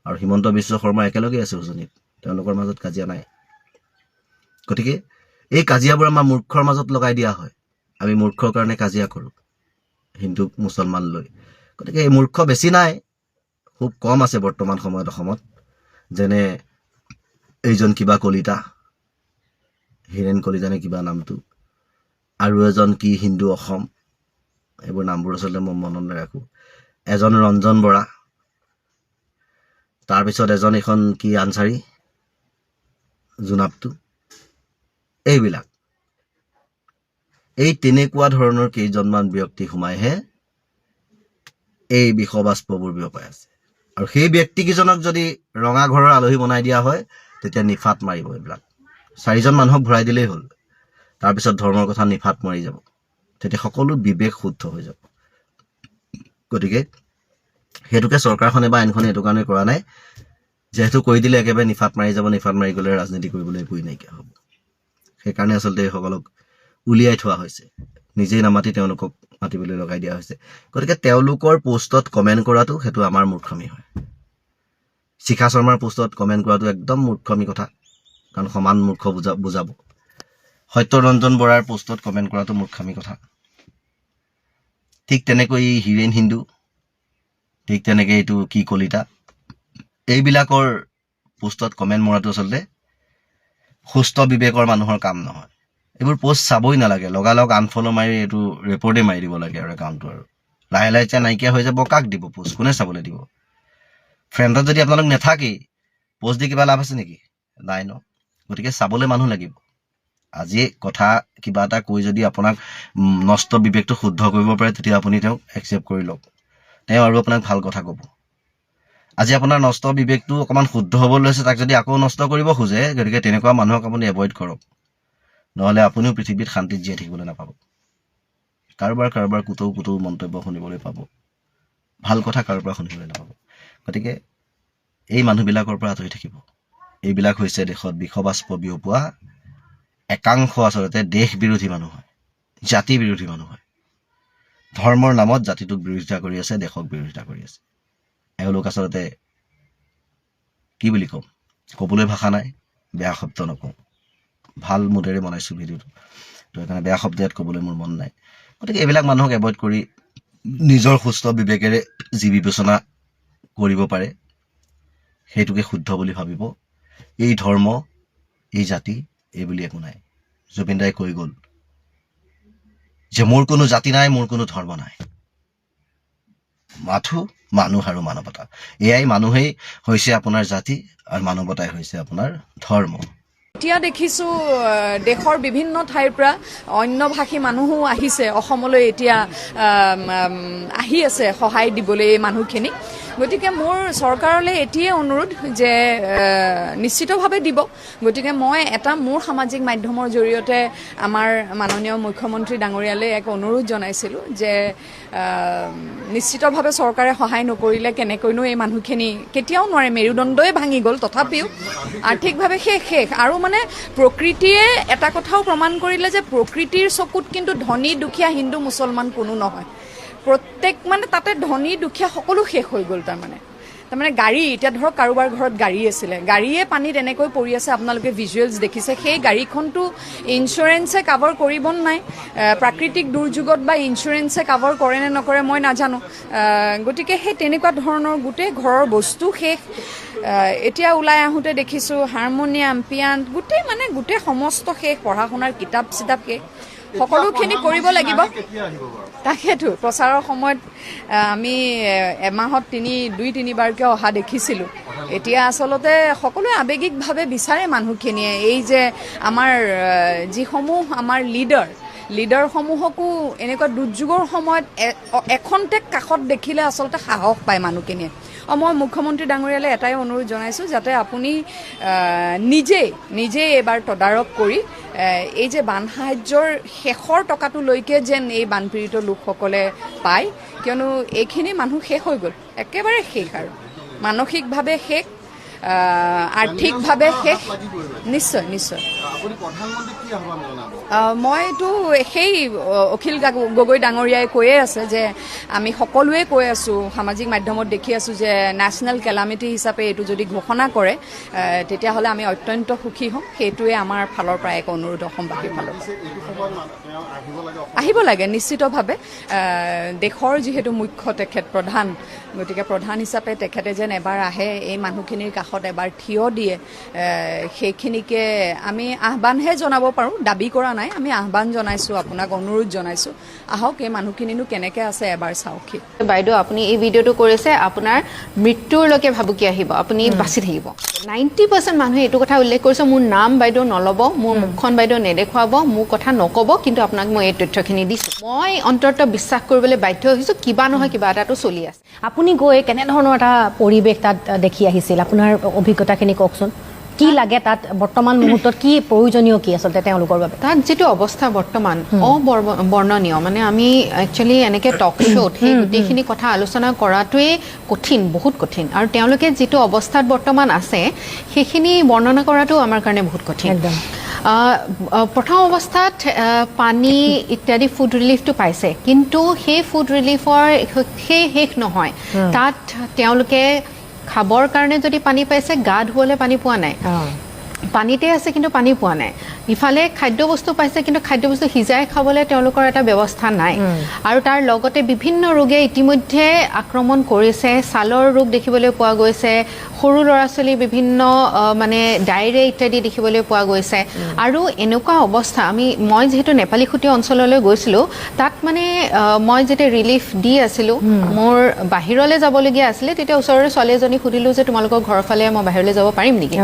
আৰু হিমন্ত বিশ্ব শৰ্মা একেলগে আছে উজনিত, তেওঁলোকৰ মাজত কাজিয়া নাই। গতিকে এই কাজিয়াবোৰ আমাৰ মূৰ্খৰ মাজত লগাই দিয়া হয়। আমি মূৰ্খৰ কাৰণে কাজিয়া কৰোঁ, হিন্দু মুছলমান লৈ। গতিকে এই মূৰ্খ বেছি নাই, খুব কম আছে বৰ্তমান সময়ত অসমত। যেনে এইজন কিবা কলিতা, হীৰেণ কলিতা নে কিবা নামটো, আৰু এজন কি হিন্দু অসম, এইবোৰ নামবোৰ আচলতে মই মনত নাৰাখোঁ, এজন ৰঞ্জন বৰা, তাৰপিছত এজন এখন কি আনচাৰী জোনাপটো, এইবিলাক এই তেনেকুৱা ধৰণৰ কেইজনমান ব্যক্তি সোমাইহে এই বিষবাষ্পবোৰ বিয়পাই আছে। আৰু সেই ব্যক্তিকেইজনক যদি ৰঙা ঘৰৰ আলহী বনাই দিয়া হয়, তেতিয়া নিফাত মাৰিব। এইবিলাক 4জন মানুহক ভৰাই দিলেই হ'ল, তাৰপিছত ধৰ্মৰ কথা নিফাত মাৰি যাব, তেতিয়া সকলো বিবেক শুদ্ধ হৈ যাব। গতিকে সেইটোকে চৰকাৰখনে বা আইনখনে এইটো কাৰণে কৰা নাই, যিহেতু কৰি দিলে একেবাৰে নিফাত মাৰি যাব, নিফাত মাৰি গ'লে ৰাজনীতি কৰিবলৈ একোৱেই নাইকিয়া হ'ব। সেইকাৰণে আচলতে এইসকলক উলিয়াই থোৱা হৈছে, নিজেই নামাতি তেওঁলোকক মাতিবলৈ লগাই দিয়া হৈছে। গতিকে তেওঁলোকৰ পোষ্টত কমেণ্ট কৰাটো সেইটো আমাৰ মূৰ্খামি হয়। শিখা শৰ্মাৰ পোষ্টত কমেণ্ট কৰাটো একদম মূৰ্খামি কথা, কাৰণ সমান মূৰ্খ বুজাব। সত্যৰঞ্জন বৰাৰ পোষ্টত কমেণ্ট কৰাটো মূৰ্খামি কথা। ঠিক তেনেকৈ হীৰেণ হিন্দু, ঠিক তেনেকৈ এইটো কি কলিতা, এইবিলাকৰ পোষ্টত কমেণ্ট মৰাটো আচলতে সুস্থ বিবেকৰ মানুহৰ কাম নহয়। এইবোৰ পোষ্ট চাবই নালাগে, লগালগ আনফল' মাৰি এইটো ৰিপৰ্টেই মাৰি দিব লাগে আৰু একাউণ্টটো। আৰু লাহে লাহে যেতিয়া নাইকিয়া হৈ যাব, কাক দিব পোষ্ট, কোনে চাবলৈ দিব? ফ্ৰেণ্ডত যদি আপোনালোক নাথাকেই, পোষ্ট দি কিবা লাভ আছে নেকি? নাই ন। গতিকে চাবলৈ মানুহ লাগিব। আজি কথা কিবা এটা কৈ যদি আপোনাক নষ্ট বিবেকটো শুদ্ধ কৰিব পাৰে, তেতিয়া আপুনি তেওঁক একচেপ্ট কৰি লওক, তেওঁ আৰু আপোনাক ভাল কথা ক'ব। আজি আপোনাৰ নষ্ট বিবেকটো অকণমান শুদ্ধ হ'ব লৈছে, তাক যদি আকৌ নষ্ট কৰিব খোজে, গতিকে তেনেকুৱা মানুহক আপুনি এভইড কৰক। নহ'লে আপুনিও পৃথিৱীত শান্তিত জীয়াই থাকিবলৈ নাপাব। কাৰোবাৰ কুটৌ মন্তব্য শুনিবলৈ পাব, ভাল কথা কাৰোবাৰ পৰা শুনিবলৈ নাপাব। গতিকে এই মানুহবিলাকৰ পৰা আঁতৰি থাকিব। এইবিলাক হৈছে দেশত বিষবাষ্প বিয়পোৱা একাংশ আচলতে দেশ বিৰোধী মানুহ হয়, জাতি বিৰোধী মানুহ হয়। ধৰ্মৰ নামত জাতিটোক বিৰোধিতা কৰি আছে, দেশক বিৰোধিতা কৰি আছে। এওঁলোক আচলতে কি বুলি ক'ম, ক'বলৈ ভাষা নাই, বেয়া শব্দ নকওঁ। ভাল মুদেৰে বনাইছোঁ ভিডিঅ'টো, তো সেইকাৰণে বেয়া শব্দ ইয়াত ক'বলৈ মোৰ মন নাই। গতিকে এইবিলাক মানুহক এভইড কৰি নিজৰ সুস্থ বিবেকেৰে যি বিবেচনা কৰিব পাৰে সেইটোকে শুদ্ধ বুলি ভাবিব। এই ধৰ্ম, এই জাতি, এই বুলি একো নাই। জুবিন দাই কৈ গ'ল যে মোৰ কোনো জাতি নাই, মোৰ কোনো ধৰ্ম নাই, মানুহ আৰু মানৱতা। এয়াই মানুহেই হৈছে আপোনাৰ জাতি আৰু মানৱতাই হৈছে আপোনাৰ ধৰ্ম। এতিয়া দেখিছোঁ দেশৰ বিভিন্ন ঠাইৰ পৰা অন্য ভাষী মানুহো আহিছে অসমলৈ, এতিয়া আহি আছে সহায় দিবলৈ এই মানুহখিনি। গতিকে মোৰ চৰকাৰলৈ এতিয়াই অনুৰোধ যে নিশ্চিতভাৱে দিব। গতিকে মই মোৰ সামাজিক মাধ্যমৰ জৰিয়তে আমাৰ মাননীয় মুখ্যমন্ত্ৰী ডাঙৰীয়ালৈ এক অনুৰোধ জনাইছিলোঁ যে নিশ্চিতভাৱে চৰকাৰে সহায় নকৰিলে কেনেকৈনো এই মানুহখিনি কেতিয়াও নোৱাৰে, মেৰুদণ্ডই ভাঙি গ'ল, তথাপিও আৰ্থিকভাৱে শেষ। আৰু মানে প্ৰকৃতিয়ে এটা কথাও প্ৰমাণ কৰিলে যে প্ৰকৃতিৰ চকুত কিন্তু ধনী দুখীয়া হিন্দু মুছলমান কোনো নহয়। প্ৰত্যেক মানে তাতে ধনী দুখীয়া সকলো শেষ হৈ গ'ল। তাৰমানে গাড়ী, এতিয়া ধৰক কাৰোবাৰ ঘৰত গাড়ী আছিলে, গাড়ীয়ে পানীত এনেকৈ পৰি আছে, আপোনালোকে ভিজুৱেলছ দেখিছে। সেই গাড়ীখনটো ইঞ্চুৰেঞ্চে কাভাৰ কৰিব নাই, প্ৰাকৃতিক দুৰ্যোগত বা ইঞ্চুৰেঞ্চে কাভাৰ কৰে নে নকৰে মই নাজানো। গতিকে সেই তেনেকুৱা ধৰণৰ গোটেই ঘৰৰ বস্তু শেষ। এতিয়া ওলাই আহোঁতে দেখিছোঁ হাৰমনিয়াম, পিয়ান, গোটেই সমস্ত শেষ, পঢ়া শুনাৰ কিতাপ চিতাপ শেষ। সকলোখিনি কৰিব লাগিব। তাকেতো প্ৰচাৰৰ সময়ত আমি এমাহত 2-3বাৰকৈ অহা দেখিছিলোঁ। এতিয়া আচলতে সকলোৱে আৱেগিকভাৱে বিচাৰে মানুহখিনিয়ে এই যে আমাৰ যিসমূহ আমাৰ লিডাৰসমূহকো এনেকুৱা দুৰ্যোগৰ সময়ত এখন্তেক কাষত দেখিলে আচলতে সাহস পায় মানুহখিনিয়ে। মই মুখ্যমন্ত্ৰী ডাঙৰীয়ালৈ এটাই অনুৰোধ জনাইছোঁ যাতে আপুনি নিজেই এইবাৰ তদাৰক কৰি এই যে বান সাহায্যৰ শেষৰ টকাটোলৈকে যেন এই বানপীড়িত লোকসকলে পায়, কিয়নো এইখিনি মানুহ শেষ হৈ গ'ল, একেবাৰে শেষ, আৰু মানসিকভাৱে শেষ, আৰ্থিকভাৱে শেষ। নিশ্চয়। মইতো সেই অখিল গগৈ ডাঙৰীয়াই কৈয়ে আছে যে আমি সকলোৱে কৈ আছোঁ, সামাজিক মাধ্যমত দেখি আছোঁ যে নেশ্যনেল কেলামিটি হিচাপে এইটো যদি ঘোষণা কৰে তেতিয়াহ'লে আমি অত্যন্ত সুখী হ'ম। সেইটোৱে আমাৰ ফালৰ পৰা এক অনুৰোধ, অসমবাসীৰ ফালৰ পৰা আহিব লাগে নিশ্চিতভাৱে। দেশৰ যিহেতু মুখ্য তেখেত প্ৰধান, গতিকে প্ৰধান হিচাপে তেখেতে যেন এবাৰ আহে, এই মানুহখিনিৰ কাষত এবাৰ থিয় দিয়ে, সেইখিনিকে আমি আহ্বানহে জনাব পাৰোঁ, দাবী কৰা নাই। আমি আহ্বান জনাইছোঁ, আপোনাক অনুৰোধ জনাইছোঁ, আহক এই মানুহখিনিনো কেনেকৈ আছে এবাৰ চাওকহি। বাইদেউ, আপুনি এই ভিডিঅ'টো কৰিছে, আপোনাৰ মৃত্যুৰলৈকে ভাবুকি আহিব, আপুনি বাচি থাকিব। 90% মানুহে এইটো কথা উল্লেখ কৰিছে, মোৰ নাম বাইদেউ নল'ব, মোৰ মুখখন বাইদেউ নেদেখুৱাব, মোৰ কথা নক'ব, কিন্তু আপোনাক মই এই তথ্যখিনি দিছোঁ। মই অন্ততঃ বিশ্বাস কৰিবলৈ বাধ্য হৈছোঁ, কিবা নহয় কিবা এটাটো চলি আছে। আপুনি গৈ কেনেধৰণৰ এটা পৰিৱেশ তাত দেখি আহিছিল, আপোনাৰ অভিজ্ঞতাখিনি কওকচোন। কি লাগে তাত বৰ্তমান মুহূৰ্তত, কি প্ৰয়োজনীয় কি আচলতে তেওঁলোকৰ বাবে? তাত যিটো অৱস্থা বৰ্তমান অবৰ্ণনীয়, মানে আমি একচুৱেলি এনেকৈ টক শ্ব'ত সেই গোটেইখিনি কথা আলোচনা কৰাটোৱেই কঠিন, বহুত কঠিন। আৰু তেওঁলোকে যিটো অৱস্থাত বৰ্তমান আছে সেইখিনি বৰ্ণনা কৰাটো আমাৰ কাৰণে বহুত কঠিন। প্ৰথম অৱস্থাত পানী ইত্যাদি ফুড ৰিলিফটো পাইছে, কিন্তু সেই ফুড ৰিলিফৰ শেষ নহয়। তাত তেওঁলোকে খাবৰ কাৰণে যদি পানী পাইছে, গা ধুবলৈ পানী পোৱা নাই, পানীতে আছে কিন্তু পানী পোৱা নাই। ইফালে খাদ্যবস্তু পাইছে, কিন্তু খাদ্যবস্তু সিজাই খাবলৈ তেওঁলোকৰ এটা ব্যৱস্থা নাই। আৰু তাৰ লগতে বিভিন্ন ৰোগে ইতিমধ্যে আক্ৰমণ কৰিছে, ছালৰ ৰোগ দেখিবলৈ পোৱা গৈছে, সৰু ল'ৰা ছোৱালী বিভিন্ন মানে ডায়েৰিয়া ইত্যাদি দেখিবলৈ পোৱা গৈছে। আৰু এনেকুৱা অৱস্থা, মই যিহেতু নেপালী খুটি অঞ্চললৈ গৈছিলোঁ, তাত মানে মই যেতিয়া ৰিলিফ দি আছিলোঁ, মোৰ বাহিৰলৈ যাবলগীয়া আছিলে, তেতিয়া ওচৰৰে ছোৱালী এজনীক সুধিলোঁ যে তোমালোকৰ ঘৰৰ ফালে মই বাহিৰলৈ যাব পাৰিম নেকি?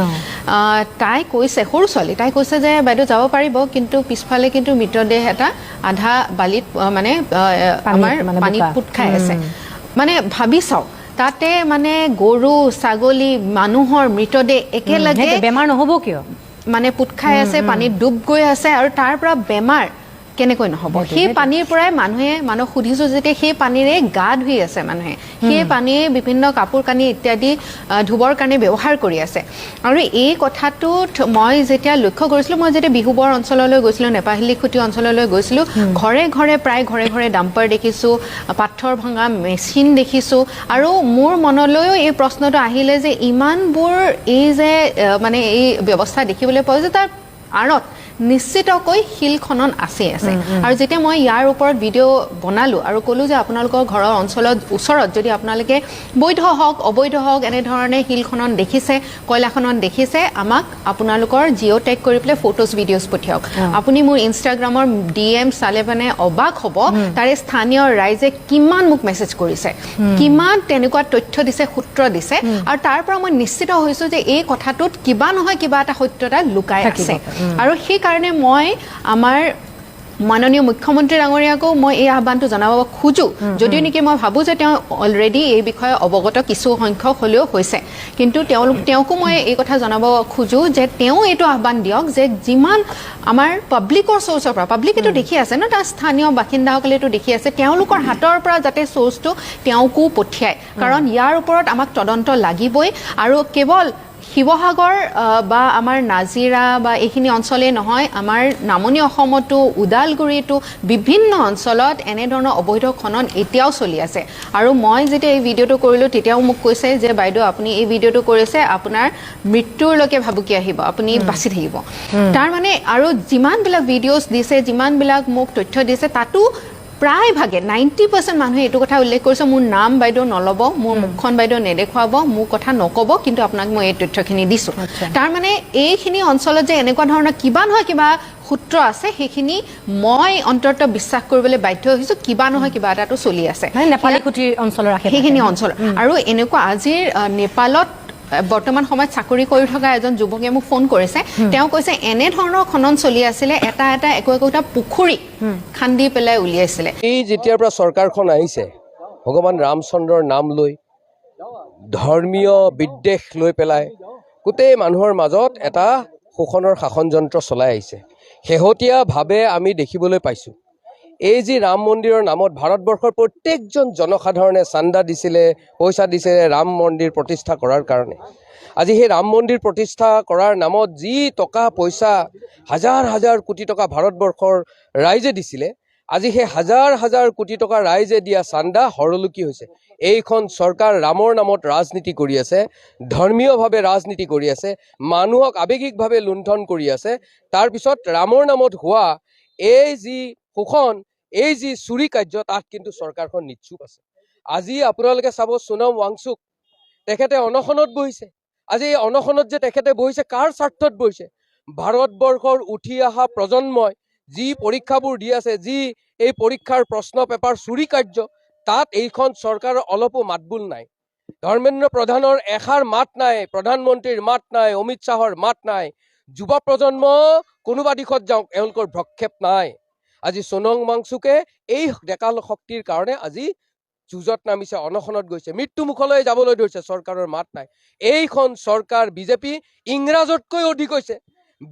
তাই কৈছে, সৰু ছোৱালী, তাই কৈছে যে বাইদেউ যাব পাৰিব, কিন্তু পিছফালে কিন্তু মৃতদেহ এটা আধা বালিত মানে আমাৰ পানীত পোত খাই আছে। মানে ভাবি চাওক, তাতে মানে গৰু ছাগলী মানুহৰ মৃতদেহ একেলগে। বেমাৰ নহ'ব কিয়? মানে পোত খাই আছে, পানীত ডুব গৈ আছে, আৰু তাৰ পৰা বেমাৰ কেনেকৈ নহ'ব? সেই পানীৰ পৰাই মানুহক সুধিছোঁ যেতিয়া সেই পানীৰে গা ধুই আছে মানুহে, সেই পানীয়ে বিভিন্ন কাপোৰ কানি ইত্যাদি ধুবৰ কাৰণে ব্যৱহাৰ কৰি আছে। আৰু এই কথাটোত মই যেতিয়া লক্ষ্য কৰিছিলোঁ, মই যেতিয়া বিহুবৰ অঞ্চললৈ গৈছিলোঁ, নেপাহিলিখুটি অঞ্চললৈ গৈছিলোঁ, প্ৰায় ঘৰে ঘৰে ডাম্পাৰ দেখিছোঁ, পাথৰ ভঙা মেচিন দেখিছোঁ, আৰু মোৰ মনলৈও এই প্ৰশ্নটো আহিলে যে ইমানবোৰ এই যে মানে এই ব্যৱস্থা দেখিবলৈ পোৱা যায়, তাৰ আঁৰত নিশ্চিতকৈ শিল খনন আছে। আৰু যেতিয়া মই ইয়াৰ ওপৰত ভিডিঅ' বনালোঁ আৰু ক'লোঁ যে আপোনালোকৰ ঘৰৰ ওচৰত যদি আপোনালোকে বৈধ হওক অবৈধ হওক এনেধৰণে শিল খনন দেখিছে, কয়লা খনন দেখিছে, আমাক আপোনালোকৰ জিঅ' টেগ কৰি পেলাই ফটোজ ভিডিঅ'জ পঠিয়াওক। আপুনি মোৰ ইনষ্টাগ্ৰামৰ DM চালে মানে অবাক হ'ব, তাৰে স্থানীয় ৰাইজে কিমান মোক মেছেজ কৰিছে, কিমান তেনেকুৱা তথ্য দিছে, সূত্ৰ দিছে, আৰু তাৰ পৰা মই নিশ্চিত হৈছোঁ যে এই কথাটোত কিবা নহয় কিবা এটা সত্যতা লুকাই আছে। আৰু সেইকাৰণে মই আমাৰ মাননীয় মুখ্যমন্ত্ৰী ডাঙৰীয়াকো মই এই আহ্বানটো জনাব খোজোঁ, যদিও নেকি মই ভাবোঁ যে তেওঁ অলৰেডি এই বিষয়ে অৱগত কিছু সংখ্যক হ'লেও হৈছে, কিন্তু তেওঁকো মই এই কথা জনাব খোজোঁ যে তেওঁ এইটো আহ্বান দিয়ক যে যিমান আমাৰ পাব্লিকৰ চ'ৰ্চৰ পৰা, পাব্লিকেতো দেখি আছে ন, তাৰ স্থানীয় বাসিন্দাসকলেতো দেখি আছে, তেওঁলোকৰ হাতৰ পৰা যাতে চ'ৰ্চটো তেওঁকো পঠিয়ায়, কাৰণ ইয়াৰ ওপৰত আমাক তদন্ত লাগিবই। আৰু কেৱল শিৱসাগৰ বা আমাৰ নাজিৰা বা এইখিনি অঞ্চলেই নহয়, আমাৰ নামনি অসমতো, ওদালগুৰিতো বিভিন্ন অঞ্চলত এনেধৰণৰ অবৈধ খনন এতিয়াও চলি আছে। আৰু মই যেতিয়া এই ভিডিঅ'টো কৰিলোঁ তেতিয়াও মোক কৈছে যে বাইদেউ আপুনি এই ভিডিঅ'টো কৰিছে, আপোনাৰ মৃত্যুৰলৈকে ভাবুকি আহিব, আপুনি বাচি থাকিব। তাৰ মানে আৰু যিমানবিলাক ভিডিঅ'জ দিছে, যিমানবিলাক মোক তথ্য দিছে, তাতো প্ৰায়ভাগে 90% মানুহে এইটো কথা উল্লেখ কৰিছে, মোৰ নাম বাইদেউ নল'ব, মোৰ মুখখন বাইদেউ নেদেখুৱাব, মোৰ কথা নক'ব, কিন্তু আপোনাক মই এই তথ্যখিনি দিছোঁ। তাৰ মানে এইখিনি অঞ্চলত যে এনেকুৱা ধৰণৰ কিবা নহয় কিবা সূত্ৰ আছে, সেইখিনি মই অন্তত বিশ্বাস কৰিবলৈ বাধ্য হৈছোঁ, কিবা নহয় কিবা এটাটো চলি আছে নেপালীখুটিৰ অঞ্চলৰ সেইখিনি অঞ্চল। আৰু এনেকুৱা আজিৰ নেপালত বৰ্তমান সময়ত চাকৰি কৰি থকা এজন যুৱকে মোক ফোন কৰিছে, তেওঁ কৈছে এনেধৰণৰ খনন চলি আছিলে, একোটা পুখুৰী খান্দি পেলাই উলিয়াইছিলে। এই যেতিয়াৰ পৰা চৰকাৰখন আহিছে, ভগৱান ৰামচন্দ্ৰৰ নাম লৈ ধৰ্মীয় বিদ্বেষ লৈ পেলাই গোটেই মানুহৰ মাজত এটা শোষণৰ শাসন যন্ত্ৰ চলাই আহিছে। শেহতীয়াভাৱে আমি দেখিবলৈ পাইছোঁ, এই যি ৰাম মন্দিৰৰ নামত ভাৰতবৰ্ষৰ প্ৰত্যেকজন জনসাধাৰণে চান্দা দিছিলে, পইচা দিছিলে ৰাম মন্দিৰ প্ৰতিষ্ঠা কৰাৰ কাৰণে। আজি সেই ৰাম মন্দিৰ প্ৰতিষ্ঠা কৰাৰ নামত যি টকা পইচা হাজাৰ হাজাৰ কোটি টকা ভাৰতবৰ্ষৰ ৰাইজে দিছিলে, আজি সেই হাজাৰ হাজাৰ কোটি টকা ৰাইজে দিয়া চান্দা হৰলুকি হৈছে। এইখন চৰকাৰ ৰামৰ নামত ৰাজনীতি কৰি আছে, ধৰ্মীয়ভাৱে ৰাজনীতি কৰি আছে, মানুহক আৱেগিকভাৱে লুণ্ঠন কৰি আছে। তাৰপিছত ৰামৰ নামত হোৱা এই যি শোষণ, এই যি চুৰি কাৰ্য, তাত কিন্তু চৰকাৰখন নিশ্চুপ আছে। আজি আপোনালোকে চাব, সোণম ৱাংচুক তেখেতে অনশনত বহিছে। আজি এই অনশনত যে তেখেতে বহিছে, কাৰ স্বাৰ্থত বহিছে? ভাৰতবৰ্ষৰ উঠি অহা প্ৰজন্মই যি পৰীক্ষাবোৰ দি আছে, যি এই পৰীক্ষাৰ প্ৰশ্ন পেপাৰ চুৰি কাৰ্য, তাত এইখন চৰকাৰৰ অলপো মাতবোল নাই। ধৰ্মেন্দ্ৰ প্ৰধানৰ এষাৰ মাত নাই, প্ৰধানমন্ত্ৰীৰ মাত নাই, অমিত শ্বাহৰ মাত নাই। যুৱ প্ৰজন্ম কোনোবা দিশত যাওক, এওঁলোকৰ ভ্ৰক্ষেপ নাই। আজি সোণম ৱাংচুকে এই ডেকা শক্তিৰ কাৰণে আজি যুঁজত নামিছে, অনশনত গৈছে, মৃত্যু মুখলৈ যাবলৈ ধৰিছে, চৰকাৰৰ মাত নাই। এইখন চৰকাৰ বিজেপি ইংৰাজতকৈ অধিক হৈছে।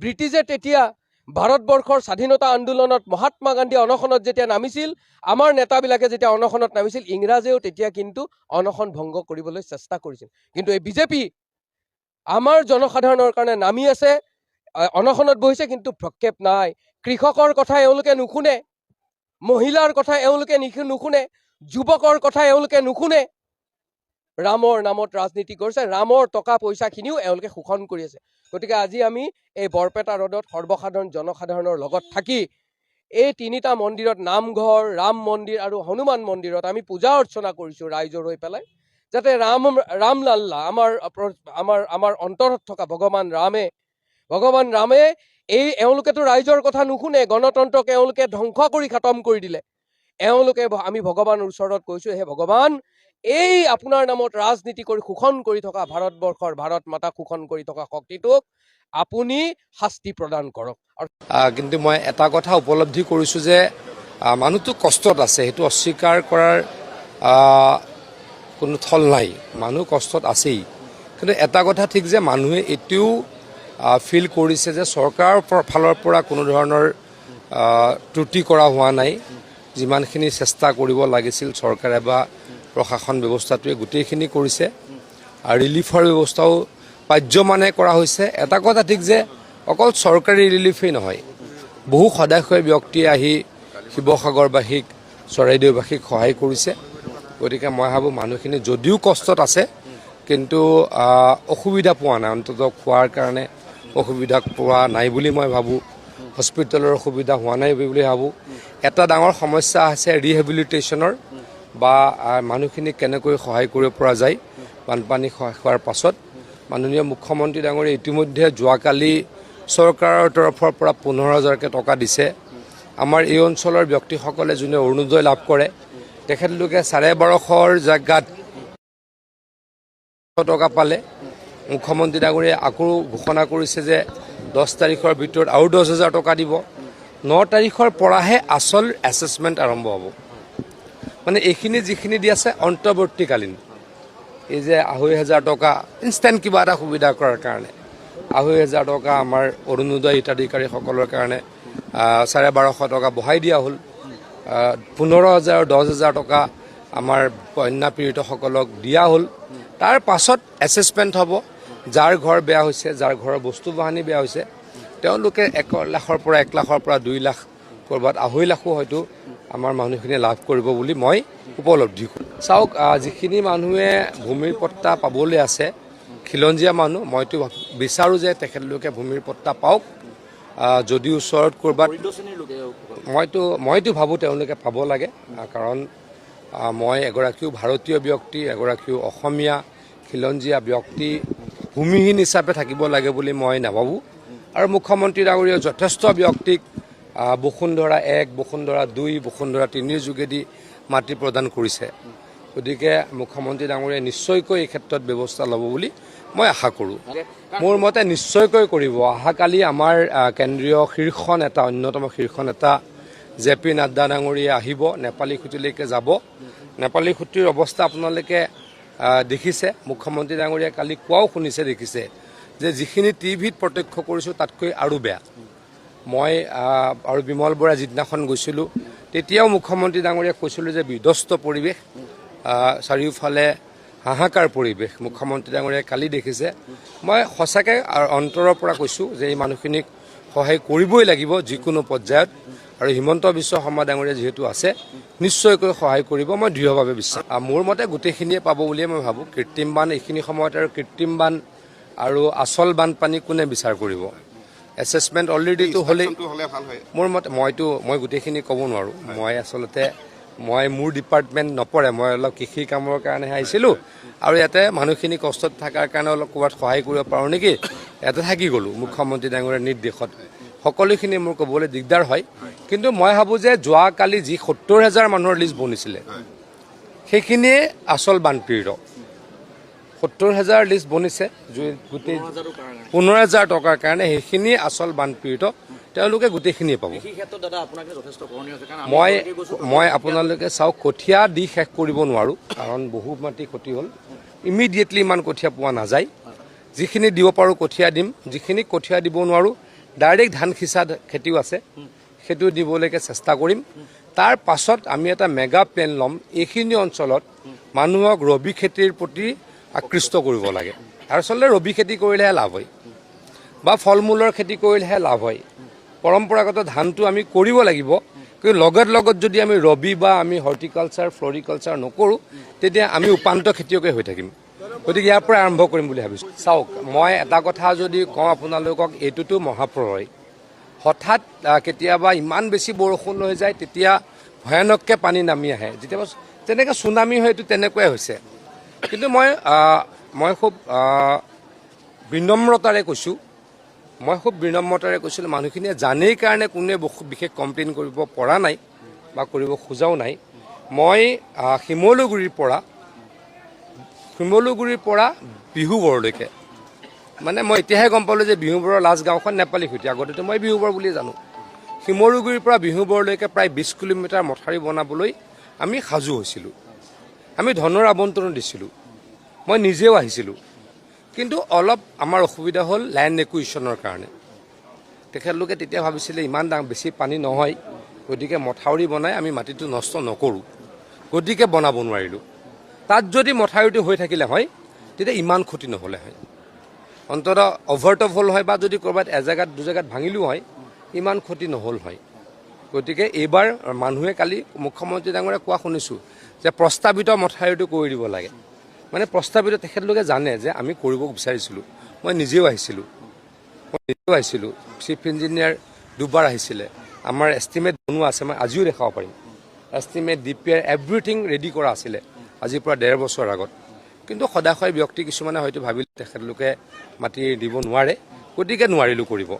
ব্ৰিটিছে তেতিয়া ভাৰতবৰ্ষৰ স্বাধীনতা আন্দোলনত মহাত্মা গান্ধী অনশনত যেতিয়া নামিছিল, আমাৰ নেতাবিলাকে যেতিয়া অনশনত নামিছিল, ইংৰাজেও তেতিয়া কিন্তু অনশন ভংগ কৰিবলৈ চেষ্টা কৰিছিল। কিন্তু এই বিজেপি আমাৰ জনসাধাৰণৰ কাৰণে নামি আছে, অনশনত বহিছে, কিন্তু ভ্ৰক্ষেপ নাই। কৃষকৰ কথা এওঁলোকে নুশুনে, মহিলাৰ কথা এওঁলোকে নুশুনে, যুৱকৰ কথা এওঁলোকে নুশুনে। ৰামৰ নামত ৰাজনীতি কৰিছে, ৰামৰ টকা পইচাখিনিও এওঁলোকে শোষণ কৰি আছে। গতিকে আজি আমি এই বৰপেটা ৰোডত সৰ্বসাধাৰণ জনসাধাৰণৰ লগত থাকি এই তিনিটা মন্দিৰত, নামঘৰ, ৰাম মন্দিৰ আৰু হনুমান মন্দিৰত আমি পূজা অৰ্চনা কৰিছোঁ ৰাইজৰ হৈ পেলাই, যাতে ৰামলাল্লা আমাৰ অন্তৰত থকা ভগৱান ৰামে এওঁলোকেতো ৰাইজৰ কথা নুশুনে, গণতন্ত্ৰক এওঁলোকে ধ্বংস কৰি খতম কৰি দিলে। আমি ভগৱানৰ ওচৰত কৈছোঁ, হে ভগৱান, এই আপোনাৰ নামত ৰাজনীতি কৰি শোষণ কৰি থকা ভাৰতবৰ্ষৰ, ভাৰত মাতাক শোষণ কৰি থকা শক্তিটোক আপুনি শাস্তি প্ৰদান কৰক। কিন্তু মই এটা কথা উপলব্ধি কৰিছোঁ যে মানুহটো কষ্টত আছে, সেইটো অস্বীকাৰ কৰাৰ কোনো থল নাই। মানুহ কষ্টত আছেই, কিন্তু এটা কথা ঠিক যে মানুহে এতিয়াও ফিল কৰিছে যে চৰকাৰৰ ফালৰ পৰা কোনো ধৰণৰ ত্ৰুটি কৰা হোৱা নাই। যিমানখিনি চেষ্টা কৰিব লাগিছিল চৰকাৰে বা প্ৰশাসন ব্যৱস্থাটোৱে গোটেইখিনি কৰিছে। আৰু ৰিলিফৰ ব্যৱস্থাও পাৰ্যমানে কৰা হৈছে। এটা কথা ঠিক যে অকল চৰকাৰী ৰিলিফেই নহয়, বহু সদাশয় ব্যক্তিয়ে আহি শিৱসাগৰবাসীক চৰাইদেউবাসীক সহায় কৰিছে। গতিকে মই ভাবোঁ মানুহখিনি যদিও কষ্টত আছে কিন্তু অসুবিধা পোৱা নাই, অন্ততঃ খোৱাৰ কাৰণে অসুবিধা পোৱা নাই বুলি মই ভাবোঁ। হস্পিটেলৰ অসুবিধা হোৱা নাই বুলি ভাবোঁ। এটা ডাঙৰ সমস্যা আছে ৰিহেবিলিটেশ্যনৰ বা মানুহখিনিক কেনেকৈ সহায় কৰিব পৰা যায় বানপানী হোৱাৰ পাছত। মাননীয় মুখ্যমন্ত্ৰী ডাঙৰীয়াই ইতিমধ্যে যোৱাকালি চৰকাৰৰ তৰফৰ পৰা 15,000কৈ টকা দিছে। আমাৰ এই অঞ্চলৰ ব্যক্তিসকলে যোনে অৰুণোদয় লাভ কৰে তেখেতলোকে 1250ৰ জেগাত টকা পালে। মুখ্যমন্ত্ৰী ডাঙৰীয়াই আকৌ ঘোষণা কৰিছে যে 10 তাৰিখৰ ভিতৰত আৰু 10,000 টকা দিব। 9 তাৰিখৰ পৰাহে আচল এছেছমেণ্ট আৰম্ভ হ'ব। মানে এইখিনি যিখিনি দি আছে অন্তৰ্বৰ্তীকালীন, এই যে 2,500 টকা ইনষ্টেণ্ট কিবা এটা সুবিধা কৰাৰ কাৰণে 2,500 টকা আমাৰ অৰুণোদয় হিতাধিকাৰীসকলৰ কাৰণে 1250 টকা বঢ়াই দিয়া হ'ল। 15,000 আৰু 10,000 টকা আমাৰ বন্যা পীড়িতসকলক দিয়া হ'ল। তাৰ পাছত এছেছমেণ্ট হ'ব। যাৰ ঘৰ বেয়া হৈছে, যাৰ ঘৰৰ বস্তু বাহানি বেয়া হৈছে, তেওঁলোকে 1 লাখৰ পৰা 1 লাখৰ পৰা 2 লাখ, ক'ৰবাত 2.5 লাখো হয়তো আমাৰ মানুহখিনিয়ে লাভ কৰিব বুলি মই উপলব্ধি কৰোঁ। চাওক, যিখিনি মানুহে ভূমিৰ পট্টা পাবলৈ আছে খিলঞ্জীয়া মানুহ, মইতো বিচাৰোঁ যে তেখেতলোকে ভূমিৰ পট্টা পাওক। যদি ওচৰত ক'ৰবাত মইতো ভাবোঁ তেওঁলোকে পাব লাগে। কাৰণ মই এগৰাকীও ভাৰতীয় ব্যক্তি, এগৰাকীও অসমীয়া খিলঞ্জীয়া ব্যক্তি ভূমিহীন হিচাপে থাকিব লাগে বুলি মই নাভাবোঁ। আৰু মুখ্যমন্ত্ৰী ডাঙৰীয়াই যথেষ্ট ব্যক্তিক বসুন্ধৰা 1, বসুন্ধৰা 2, বসুন্ধৰা 3ৰ যোগেদি মাটি প্ৰদান কৰিছে। গতিকে মুখ্যমন্ত্ৰী ডাঙৰীয়াই নিশ্চয়কৈ এই ক্ষেত্ৰত ব্যৱস্থা ল'ব বুলি মই আশা কৰোঁ। মোৰ মতে নিশ্চয়কৈ কৰিব। অহাকালি আমাৰ কেন্দ্ৰীয় শীৰ্ষ নেতা, অন্যতম শীৰ্ষ নেতা JP নাড্ডা ডাঙৰীয়া আহিব, নেপালী খুঁটিলৈকে যাব। নেপালী খুঁটিৰ অৱস্থা আপোনালোকে দেখিছে। মুখ্যমন্ত্ৰী ডাঙৰীয়াই কালি কোৱাও শুনিছে, দেখিছে যে যিখিনি টিভিত প্ৰত্যক্ষ কৰিছোঁ তাতকৈ আৰু বেয়া। মই আৰু বিমল বৰা যিদিনাখন গৈছিলোঁ তেতিয়াও মুখ্যমন্ত্ৰী ডাঙৰীয়াক কৈছিলোঁ যে বিধ্বস্ত পৰিৱেশ, চাৰিওফালে হাহাকাৰ পৰিৱেশ। মুখ্যমন্ত্ৰী ডাঙৰীয়াই কালি দেখিছে। মই সঁচাকৈ অন্তৰৰ পৰা কৈছোঁ যে এই মানুহখিনিক সহায় কৰিবই লাগিব যিকোনো পৰ্যায়ত। আৰু হিমন্ত বিশ্ব শৰ্মা ডাঙৰীয়া যিহেতু আছে, নিশ্চয়কৈ সহায় কৰিব, মই দৃঢ়ভাৱে বিশ্বাস। মোৰ মতে গোটেইখিনিয়ে পাব বুলিয়ে মই ভাবোঁ। কৃত্ৰিম বান এইখিনি সময়ত আৰু কৃত্ৰিম বান আৰু আচল বানপানী কোনে বিচাৰ কৰিব? এছেছমেণ্ট অলৰেডিটো হ'লেই। মোৰ মতে মই গোটেইখিনি ক'ব নোৱাৰোঁ। মই মোৰ ডিপাৰ্টমেণ্ট নপৰে। মই অলপ কৃষি কামৰ কাৰণেহে আহিছিলোঁ আৰু ইয়াতে মানুহখিনি কষ্টত থকাৰ কাৰণে অলপ ক'ৰবাত সহায় কৰিব পাৰোঁ নেকি, ইয়াতে থাকি গ'লোঁ মুখ্যমন্ত্ৰী ডাঙৰীয়াৰ নিৰ্দেশত। সকলোখিনি মোৰ ক'বলৈ দিগদাৰ হয়। কিন্তু মই ভাবোঁ যে যোৱাকালি যি 70,000 মানুহৰ লিষ্ট বনিছিলে সেইখিনিয়ে আচল বানপীড়িত। 70,000 লিষ্ট বনিছে গোটেই 15,000 টকাৰ কাৰণে, সেইখিনি আচল বানপীড়িত। তেওঁলোকে গোটেইখিনিয়ে পাব। মই আপোনালোকে চাওক, কঠীয়া দি শেষ কৰিব নোৱাৰোঁ কাৰণ বহু মাটি ক্ষতি হ'ল। ইমিডিয়েটলি ইমান কঠীয়া পোৱা নাযায়। যিখিনি দিব পাৰোঁ কঠীয়া দিম, যিখিনি কঠীয়া দিব নোৱাৰোঁ ডাইৰেক্ট ধান সিঁচা খেতিও আছে, সেইটো দিবলৈকে চেষ্টা কৰিম। তাৰ পাছত আমি এটা মেগা প্লেন ল'ম। এইখিনি অঞ্চলত মানুহক ৰবি খেতিৰ প্ৰতি আকৃষ্ট কৰিব লাগে। আচলতে ৰবি খেতি কৰিলেহে লাভ হয় বা ফল মূলৰ খেতি কৰিলেহে লাভ হয়। পৰম্পৰাগত ধানটো আমি কৰিব লাগিব, কিন্তু লগত যদি আমি ৰবি বা আমি হৰ্টিকালচাৰ, ফ্লৰিকালচাৰ নকৰোঁ তেতিয়া আমি উপান্ত খেতিয়কে হৈ থাকিম। গতিকে ইয়াৰ পৰা আৰম্ভ কৰিম বুলি ভাবিছোঁ। চাওক, মই এটা কথা যদি কওঁ আপোনালোকক, এইটোতো মহাপ্ৰলয়। হঠাৎ কেতিয়াবা ইমান বেছি বৰষুণ হৈ যায়, তেতিয়া ভয়ানককৈ পানী নামি আহে। যেতিয়া তেনেকৈ চুনামি হয়, এইটো তেনেকুৱাই হৈছে। কিন্তু মই খুব বিনম্ৰতাৰে কৈছোঁ, মানুহখিনিয়ে জানেই কাৰণে কোনোৱে বিশেষ কমপ্লেইন কৰিব পৰা নাই বা কৰিব খোজাও নাই। মই শিমলুগুৰিৰ পৰা বিহুবৰলৈকে, মানে মই এতিয়াহে গম পালোঁ যে বিহুবৰৰ লাষ্ট গাঁওখন নেপালী খুঁটি। আগতেতো মই বিহুবৰ বুলিয়ে জানো। শিমলুগুৰিৰ পৰা বিহুবৰলৈকে প্ৰায় 20 কিলোমিটাৰ মথাউৰি বনাবলৈ আমি সাজু হৈছিলোঁ। আমি ধনৰ আবণ্টনো দিছিলোঁ। মই নিজেও আহিছিলোঁ। কিন্তু অলপ আমাৰ অসুবিধা হ'ল লেণ্ড একুইজিশ্যনৰ কাৰণে। তেখেতলোকে তেতিয়া ভাবিছিলে ইমান বেছি পানী নহয়, গতিকে মথাউৰি বনাই আমি মাটিটো নষ্ট নকৰোঁ, গতিকে বনাব নোৱাৰিলোঁ। তাত যদি মথাউৰিটো হৈ থাকিলে হয় তেতিয়া ইমান ক্ষতি নহ'লে হয়, অন্ততঃ অভাৰটপ হ'ল হয় বা যদি ক'ৰবাত এজেগাত দুজেগাত ভাঙিলেও হয় ইমান ক্ষতি নহ'ল হয়। গতিকে এইবাৰ মানুহে কালি মুখ্যমন্ত্ৰী ডাঙৰীয়া কোৱা শুনিছোঁ যে প্ৰস্তাৱিত মথাউৰিটো কৰি দিব লাগে। মানে প্ৰস্তাৱিত তেখেতলোকে জানে যে আমি কৰিব বিচাৰিছিলোঁ। মই নিজেও আহিছিলোঁ, চিফ ইঞ্জিনিয়াৰ দুবাৰ আহিছিলে। আমাৰ এষ্টিমেট বনোৱা আছে, মই আজিও দেখাব পাৰিম। এষ্টিমেট DPR এভৰিথিং ৰেডি কৰা আছিলে আজিৰ পৰা 1.5 বছৰ আগত। কিন্তু সদাশয় ব্যক্তি কিছুমানে হয়তো ভাবিলে তেখেতলোকে মাটি দিব নোৱাৰে, গতিকে নোৱাৰিলোঁ কৰিব।